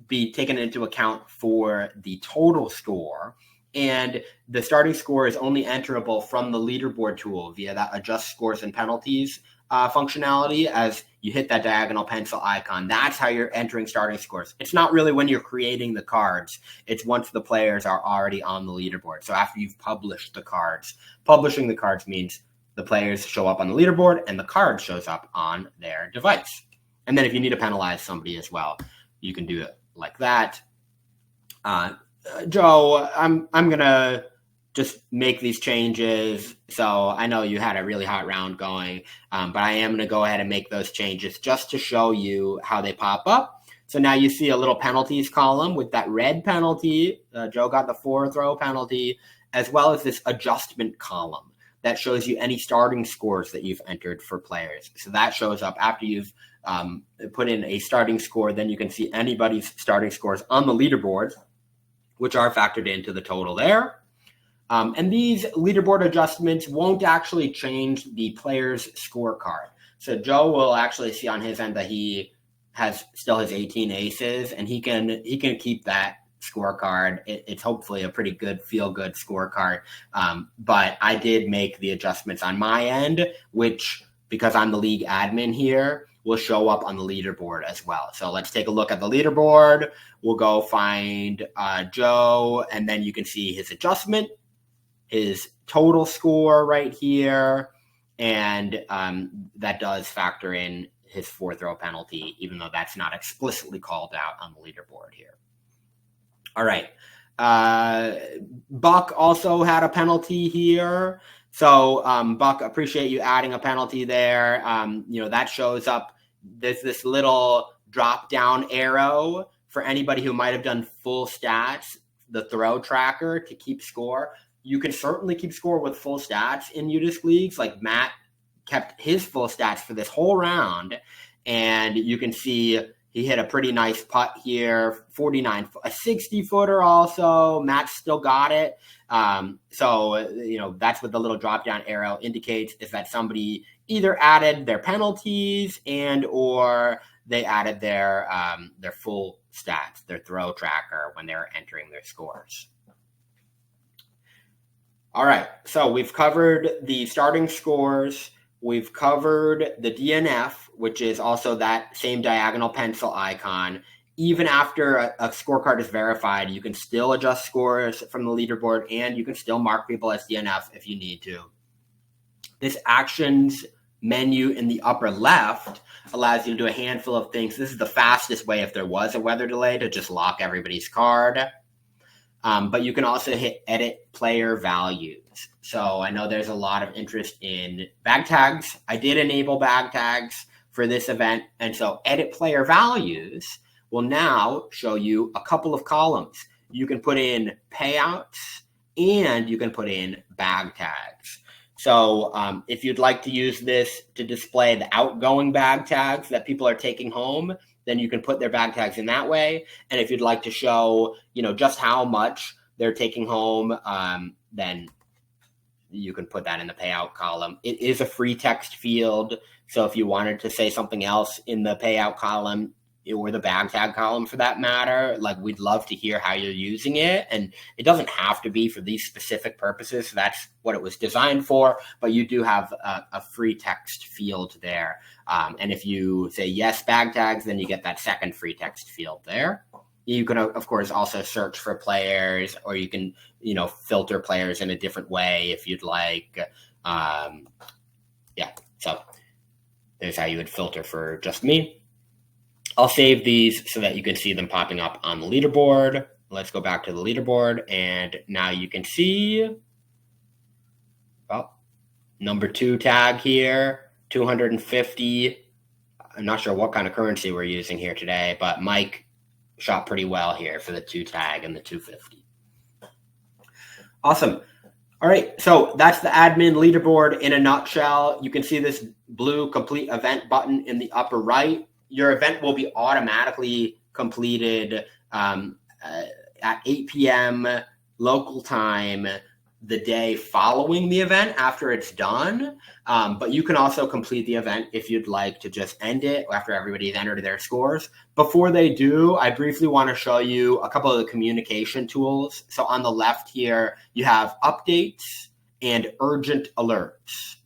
be taken into account for the total score. And the starting score is only enterable from the leaderboard tool via that adjust scores and penalties functionality. As you hit that diagonal pencil icon, that's how you're entering starting scores. It's not really when you're creating the cards. It's once the players are already on the leaderboard. So after you've published the cards, publishing the cards means the players show up on the leaderboard and the card shows up on their device. And then if you need to penalize somebody as well, you can do it like that. Joe, I'm gonna just make these changes. So I know you had a really hot round going, but I am gonna go ahead and make those changes just to show you how they pop up. So now you see a little penalties column with that red penalty. Joe got the 4-throw penalty, as well as this adjustment column that shows you any starting scores that you've entered for players. So that shows up after you've put in a starting score. Then you can see anybody's starting scores on the leaderboard, which are factored into the total there. And these leaderboard adjustments won't actually change the player's scorecard. So Joe will actually see on his end that he has still his 18 aces, and he can keep that scorecard. It's hopefully a pretty good feel-good scorecard. But I did make the adjustments on my end, which, because I'm the league admin here, will show up on the leaderboard as well. So let's take a look at the leaderboard. We'll go find Joe, and then you can see his adjustment, his total score right here, and that does factor in his 4-throw penalty, even though that's not explicitly called out on the leaderboard here. All right. Buck also had a penalty here. So Buck, appreciate you adding a penalty there. That shows up there's this little drop down arrow for anybody who might have done full stats, the throw tracker to keep score. You can certainly keep score with full stats in UDisc Leagues. Like Matt kept his full stats for this whole round, and you can see he hit a pretty nice putt here, 49, a 60-footer also. Matt still got it. So, that's what the little drop-down arrow indicates, is that somebody either added their penalties and or they added their full stats, their throw tracker, when they were entering their scores. All right, so we've covered the starting scores. We've covered the DNF, which is also that same diagonal pencil icon. Even after a scorecard is verified, you can still adjust scores from the leaderboard, and you can still mark people as DNF if you need to. This actions menu in the upper left allows you to do a handful of things. This is the fastest way, if there was a weather delay, to just lock everybody's card. But you can also hit edit player values. So I know there's a lot of interest in bag tags. I did enable bag tags for this event. And so edit player values will now show you a couple of columns. You can put in payouts and you can put in bag tags. So if you'd like to use this to display the outgoing bag tags that people are taking home, then you can put their bag tags in that way. And if you'd like to show, just how much they're taking home, then you can put that in the payout column. It is a free text field. So if you wanted to say something else in the payout column, or the bag tag column for that matter, like, we'd love to hear how you're using it. And it doesn't have to be for these specific purposes. That's what it was designed for, but you do have a free text field there. And if you say yes, bag tags, then you get that second free text field there. You can, of course, also search for players, or you can, filter players in a different way if you'd like. So there's how you would filter for just me. I'll save these so that you can see them popping up on the leaderboard. Let's go back to the leaderboard, and now you can see, number 2 tag here, 250. I'm not sure what kind of currency we're using here today, but Mike shot pretty well here for the 2 tag and the 250. Awesome. All right, so that's the admin leaderboard in a nutshell. You can see this blue complete event button in the upper right. Your event will be automatically completed at 8 p.m. local time the day following the event after it's done. But you can also complete the event if you'd like to just end it after everybody's entered their scores. Before they do, I briefly want to show you a couple of the communication tools. So on the left here, you have updates and urgent alerts.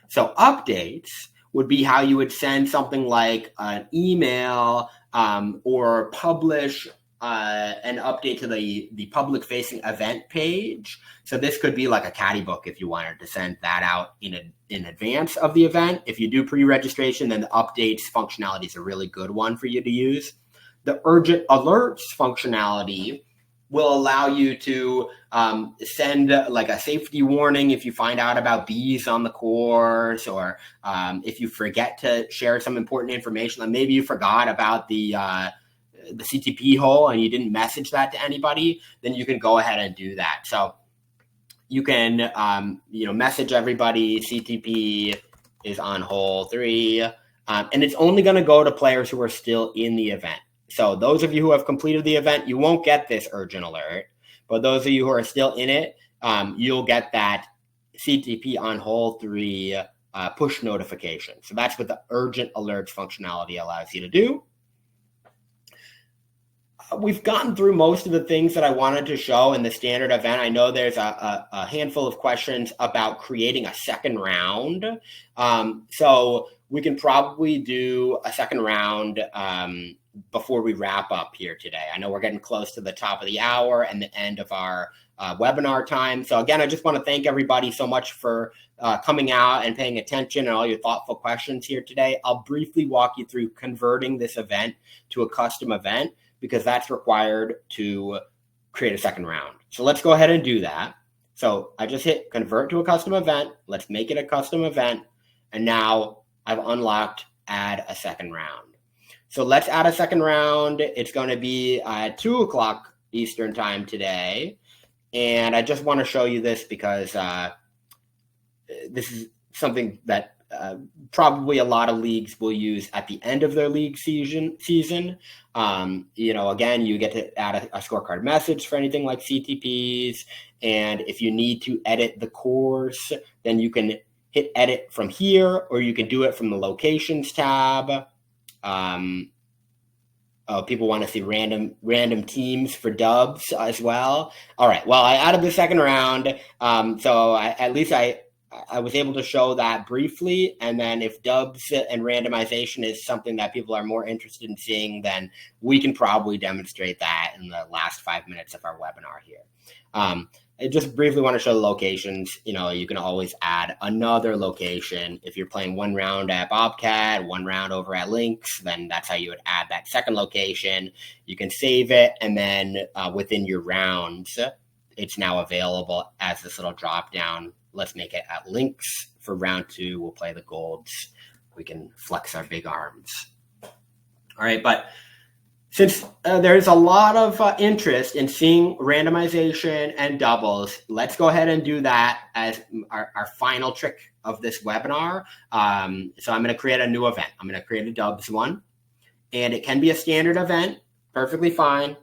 So updates would be how you would send something like an email or publish an update to the public-facing event page. So this could be like a caddy book if you wanted to send that out in advance of the event. If you do pre-registration, then the updates functionality is a really good one for you to use. The urgent alerts functionality will allow you to send like a safety warning if you find out about bees on the course, or if you forget to share some important information. Like maybe you forgot about the CTP hole and you didn't message that to anybody, then you can go ahead and do that. So you can message everybody, CTP is on hole 3, and it's only going to go to players who are still in the event. So those of you who have completed the event, you won't get this urgent alert. But those of you who are still in it, you'll get that CTP on hole 3 push notification. So that's what the urgent alerts functionality allows you to do. We've gotten through most of the things that I wanted to show in the standard event. I know there's a handful of questions about creating a second round. So we can probably do a second round before we wrap up here today. I know we're getting close to the top of the hour and the end of our webinar time. So again, I just want to thank everybody so much for coming out and paying attention and all your thoughtful questions here today. I'll briefly walk you through converting this event to a custom event, because that's required to create a second round. So let's go ahead and do that. So I just hit convert to a custom event. Let's make it a custom event. And now I've unlocked add a second round. So let's add a second round. It's going to be at 2 o'clock Eastern time today. And I just want to show you this because this is something that probably a lot of leagues will use at the end of their league season. Again, you get to add a scorecard message for anything like CTPs. And if you need to edit the course, then you can hit edit from here, or you can do it from the locations tab. People want to see random teams for dubs as well. All right. Well, I added the second round. So I was able to show that briefly. And then if dubs and randomization is something that people are more interested in seeing, then we can probably demonstrate that in the last 5 minutes of our webinar here. I just briefly want to show the locations. You can always add another location. If you're playing one round at Bobcat, one round over at Lynx, then that's how you would add that second location. You can save it, and then within your rounds, it's now available as this little drop down. Let's make it at Lynx for round 2. We'll play the golds. We can flex our big arms. All right, but since there's a lot of interest in seeing randomization and doubles, let's go ahead and do that as our final trick of this webinar. So I'm going to create a new event. I'm going to create a dubs one, and it can be a standard event, perfectly fine.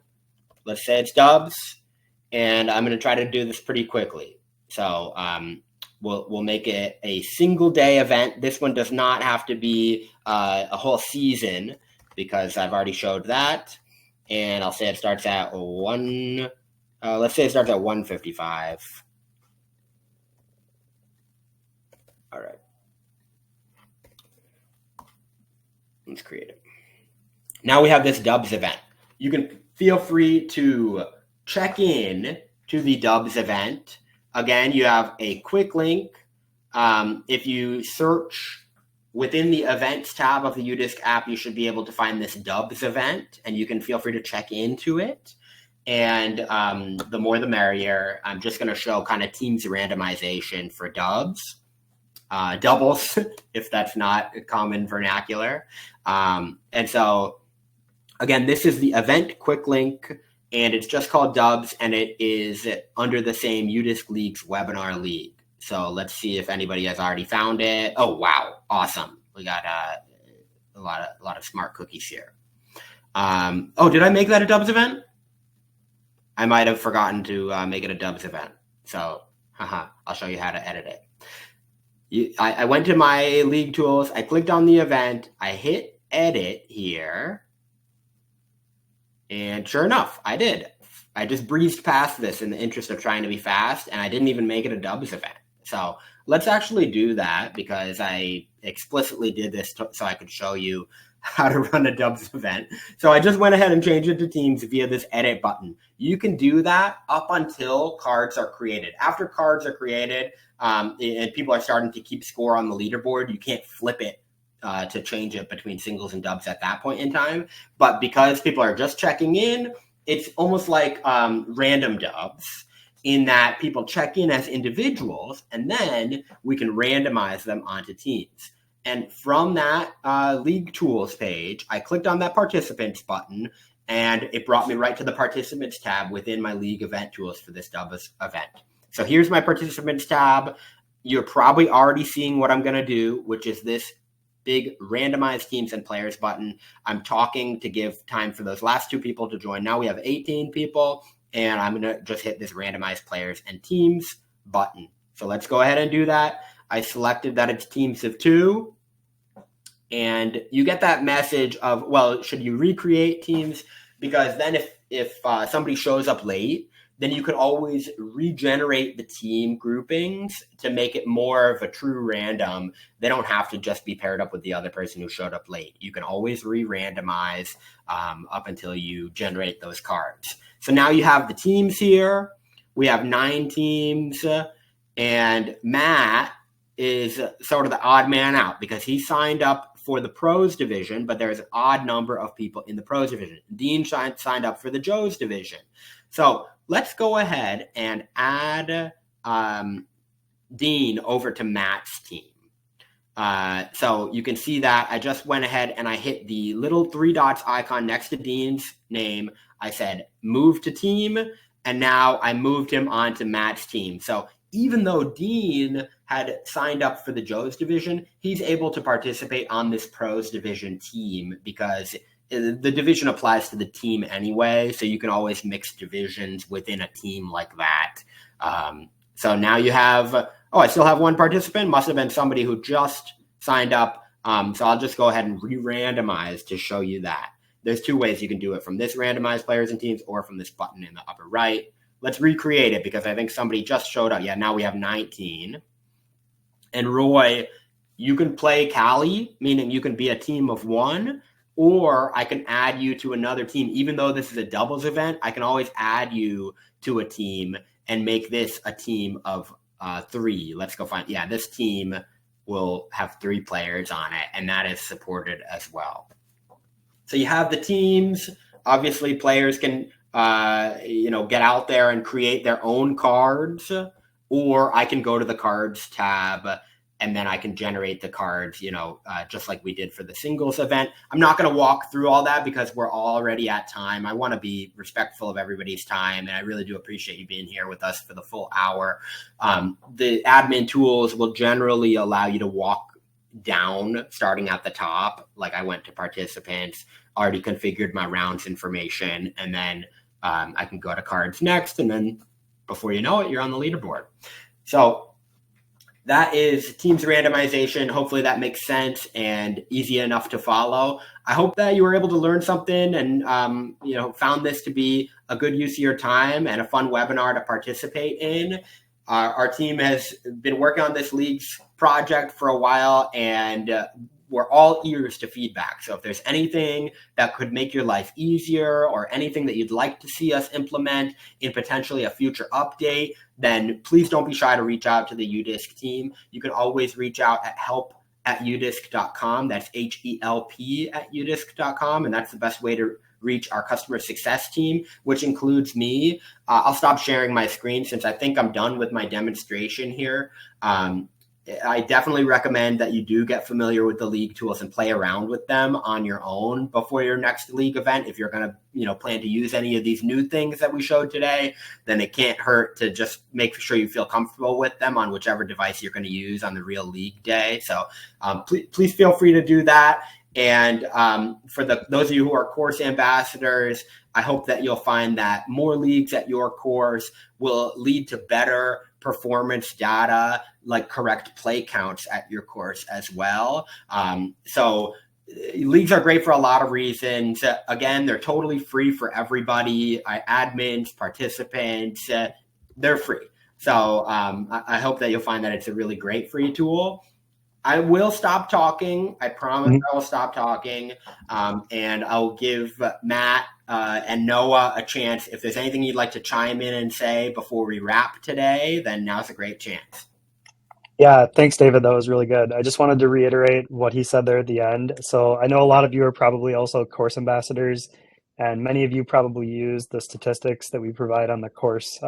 Let's say it's dubs, and I'm going to try to do this pretty quickly. So we'll make it a single day event. This one does not have to be a whole season, because I've already showed that. And I'll say it starts at let's say it starts at 1:55. All right. Let's create it. Now we have this dubs event. You can feel free to check in to the dubs event. Again, you have a quick link. If you search within the events tab of the UDisc app, you should be able to find this dubs event, and you can feel free to check into it. And the more the merrier. I'm just going to show kind of teams randomization for dubs, doubles, if that's not a common vernacular. And so, again, this is the event quick link, and it's just called dubs, and it is under the same UDisc Leagues webinar league. So let's see if anybody has already found it. Oh, wow. Awesome. We got a lot of smart cookies here. Did I make that a dubs event? I might have forgotten to make it a dubs event. So I'll show you how to edit it. I went to my league tools. I clicked on the event. I hit edit here. And sure enough, I did. I just breezed past this in the interest of trying to be fast, and I didn't even make it a dubs event. So let's actually do that, because I explicitly did this so I could show you how to run a dubs event. So I just went ahead and changed it to teams via this edit button. You can do that up until cards are created. After cards are created and people are starting to keep score on the leaderboard, you can't flip it to change it between singles and dubs at that point in time. But because people are just checking in, it's almost like random dubs, in that people check in as individuals, and then we can randomize them onto teams. And from that League Tools page, I clicked on that Participants button, and it brought me right to the Participants tab within my League Event Tools for this dubs event. So here's my Participants tab. You're probably already seeing what I'm going to do, which is this big randomize teams and players button. I'm talking to give time for those last 2 people to join. Now we have 18 people. And I'm going to just hit this randomize players and teams button. So let's go ahead and do that. I selected that it's teams of 2. And you get that message of, well, should you recreate teams? Because then if somebody shows up late, then you could always regenerate the team groupings to make it more of a true random. They don't have to just be paired up with the other person who showed up late. You can always re-randomize up until you generate those cards. So now you have the teams here. We have 9 teams, and Matt is sort of the odd man out because he signed up for the pros division, but there's an odd number of people in the pros division. Dean signed up for the Joes division. So let's go ahead and add Dean over to Matt's team. So you can see that I just went ahead and I hit the little 3 dots icon next to Dean's name. I said move to team, and now I moved him onto Matt's team. So even though Dean had signed up for the Joe's division, he's able to participate on this pros division team because the division applies to the team anyway. So you can always mix divisions within a team like that. So now you have, I still have one participant. Must have been somebody who just signed up. So I'll just go ahead and re-randomize to show you that. There's 2 ways you can do it, from this randomized players and teams or from this button in the upper right. Let's recreate it because I think somebody just showed up. Yeah, now we have 19. And Roy, you can play Callie, meaning you can be a team of 1, or I can add you to another team. Even though this is a doubles event, I can always add you to a team and make this a team of 3. Let's go find, this team will have 3 players on it, and that is supported as well. So you have the teams. Obviously, players can get out there and create their own cards, or I can go to the cards tab and then I can generate the cards, just like we did for the singles event. I'm not going to walk through all that because we're already at time. I want to be respectful of everybody's time, and I really do appreciate you being here with us for the full hour. The admin tools will generally allow you to walk down starting at the top. Like I went to participants, already configured my rounds information, and then I can go to cards next, and then before you know it, you're on the leaderboard. So that is teams randomization. Hopefully that makes sense and easy enough to follow. I hope that you were able to learn something and found this to be a good use of your time and a fun webinar to participate in. Our team has been working on this leagues project for a while, and we're all ears to feedback. So if there's anything that could make your life easier or anything that you'd like to see us implement in potentially a future update, then please don't be shy to reach out to the UDisc team. You can always reach out at help@udisc.com. That's HELP@udisc.com. And that's the best way to reach our customer success team, which includes me. I'll stop sharing my screen since I think I'm done with my demonstration here. I definitely recommend that you do get familiar with the league tools and play around with them on your own before your next league event. If you're going to, plan to use any of these new things that we showed today, then it can't hurt to just make sure you feel comfortable with them on whichever device you're going to use on the real league day. So please feel free to do that. And for those of you who are course ambassadors, I hope that you'll find that more leagues at your course will lead to better performance data, like correct play counts at your course as well. So leagues are great for a lot of reasons. Again, they're totally free for everybody. Admins, participants, they're free. So I hope that you'll find that it's a really great free tool. I will stop talking. I promise I will stop talking. And I'll give Matt and Noah a chance. If there's anything you'd like to chime in and say before we wrap today, then now's a great chance. Yeah, thanks, David. That was really good. I just wanted to reiterate what he said there at the end. So I know a lot of you are probably also course ambassadors, and many of you probably use the statistics that we provide on the course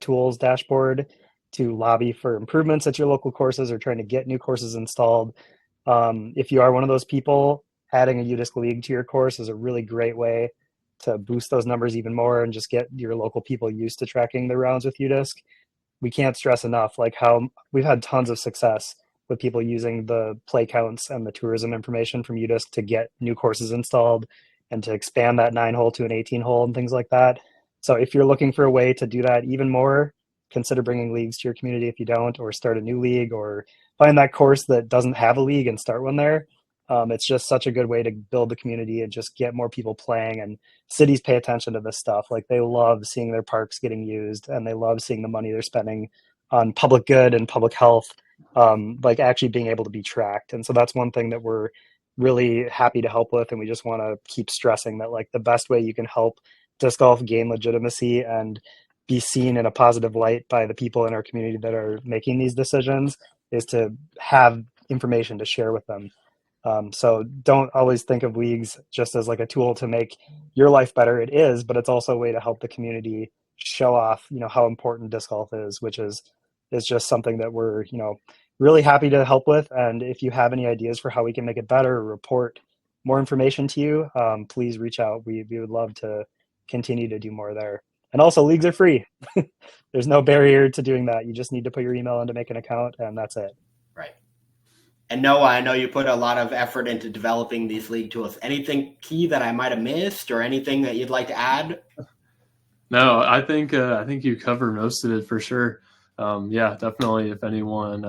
tools dashboard to lobby for improvements at your local courses or trying to get new courses installed. If you are one of those people, adding a UDisc League to your course is a really great way to boost those numbers even more and just get your local people used to tracking their rounds with UDisc. We can't stress enough like how we've had tons of success with people using the play counts and the tourism information from UDisc to get new courses installed and to expand that 9-hole to an 18-hole and things like that. So if you're looking for a way to do that even more, consider bringing leagues to your community if you don't, or start a new league, or find that course that doesn't have a league and start one there. It's just such a good way to build the community and just get more people playing. And cities pay attention to this stuff. Like they love seeing their parks getting used, and they love seeing the money they're spending on public good and public health, like actually being able to be tracked. And so that's one thing that we're really happy to help with. And we just want to keep stressing that like the best way you can help disc golf gain legitimacy and be seen in a positive light by the people in our community that are making these decisions is to have information to share with them. So don't always think of leagues just as like a tool to make your life better. It is, but it's also a way to help the community show off, how important disc golf is, which is just something that we're, really happy to help with. And if you have any ideas for how we can make it better or report more information to you, please reach out. We would love to continue to do more there. And also, leagues are free. There's no barrier to doing that. You just need to put your email in to make an account, and that's it. Right. And Noah, I know you put a lot of effort into developing these league tools. Anything key that I might have missed, or anything that you'd like to add? No, I think you cover most of it for sure. Yeah, definitely. If anyone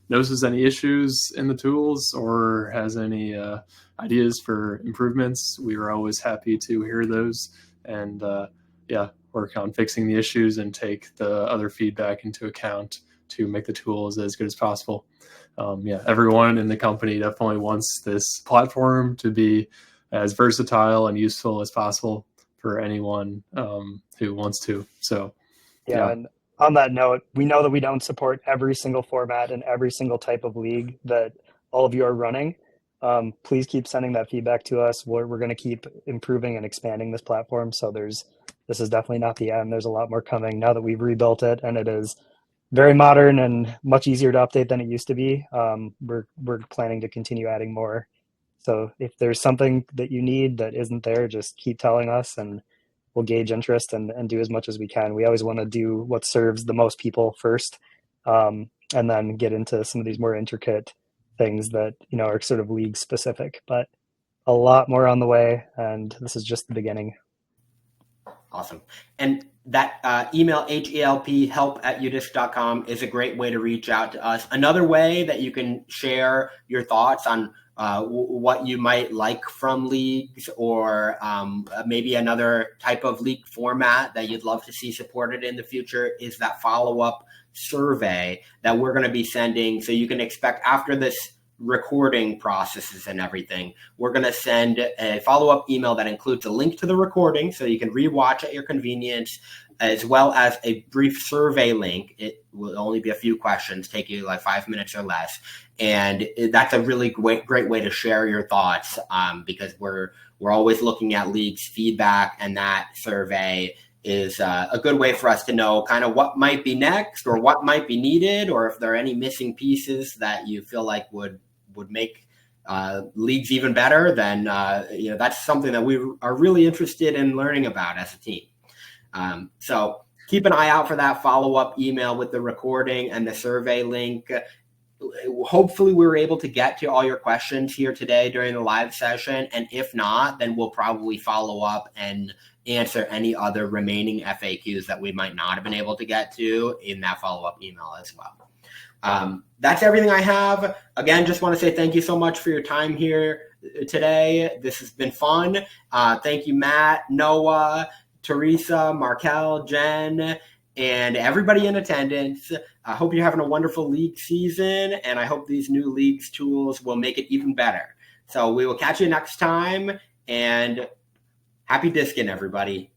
notices any issues in the tools or has any ideas for improvements, we are always happy to hear those and yeah, work on fixing the issues and take the other feedback into account to make the tools as good as possible. Yeah, everyone in the company definitely wants this platform to be as versatile and useful as possible for anyone who wants to. So, Yeah, and on that note, we know that we don't support every single format and every single type of league that all of you are running. Please keep sending that feedback to us. We're going to keep improving and expanding this platform. So this is definitely not the end. There's a lot more coming now that we've rebuilt it, and it is very modern and much easier to update than it used to be. We're planning to continue adding more. So if there's something that you need that isn't there, just keep telling us, and we'll gauge interest and do as much as we can. We always want to do what serves the most people first, and then get into some of these more intricate things that are sort of league specific. But a lot more on the way, and this is just the beginning. Awesome. And that email, help@udisc.com, is a great way to reach out to us. Another way that you can share your thoughts on what you might like from leagues, or maybe another type of league format that you'd love to see supported in the future, is that follow-up survey that we're going to be sending. So you can expect, after this recording processes and everything, we're going to send a follow-up email that includes a link to the recording so you can rewatch at your convenience, as well as a brief survey link. It will only be a few questions, take you like 5 minutes or less. And that's a really great way to share your thoughts, because we're always looking at leagues feedback, and that survey is a good way for us to know kind of what might be next, or what might be needed, or if there are any missing pieces that you feel like would make leagues even better. Then that's something that we are really interested in learning about as a team. So keep an eye out for that follow-up email with the recording and the survey link. Hopefully we were able to get to all your questions here today during the live session. And if not, then we'll probably follow up and answer any other remaining FAQs that we might not have been able to get to in that follow-up email as well. That's everything I have. Again, just want to say thank you so much for your time here today. This has been fun. Thank you, Matt, Noah, Teresa, Markel, Jen, and everybody in attendance. I hope you're having a wonderful league season, and I hope these new leagues tools will make it even better. So we will catch you next time, and happy discing, everybody.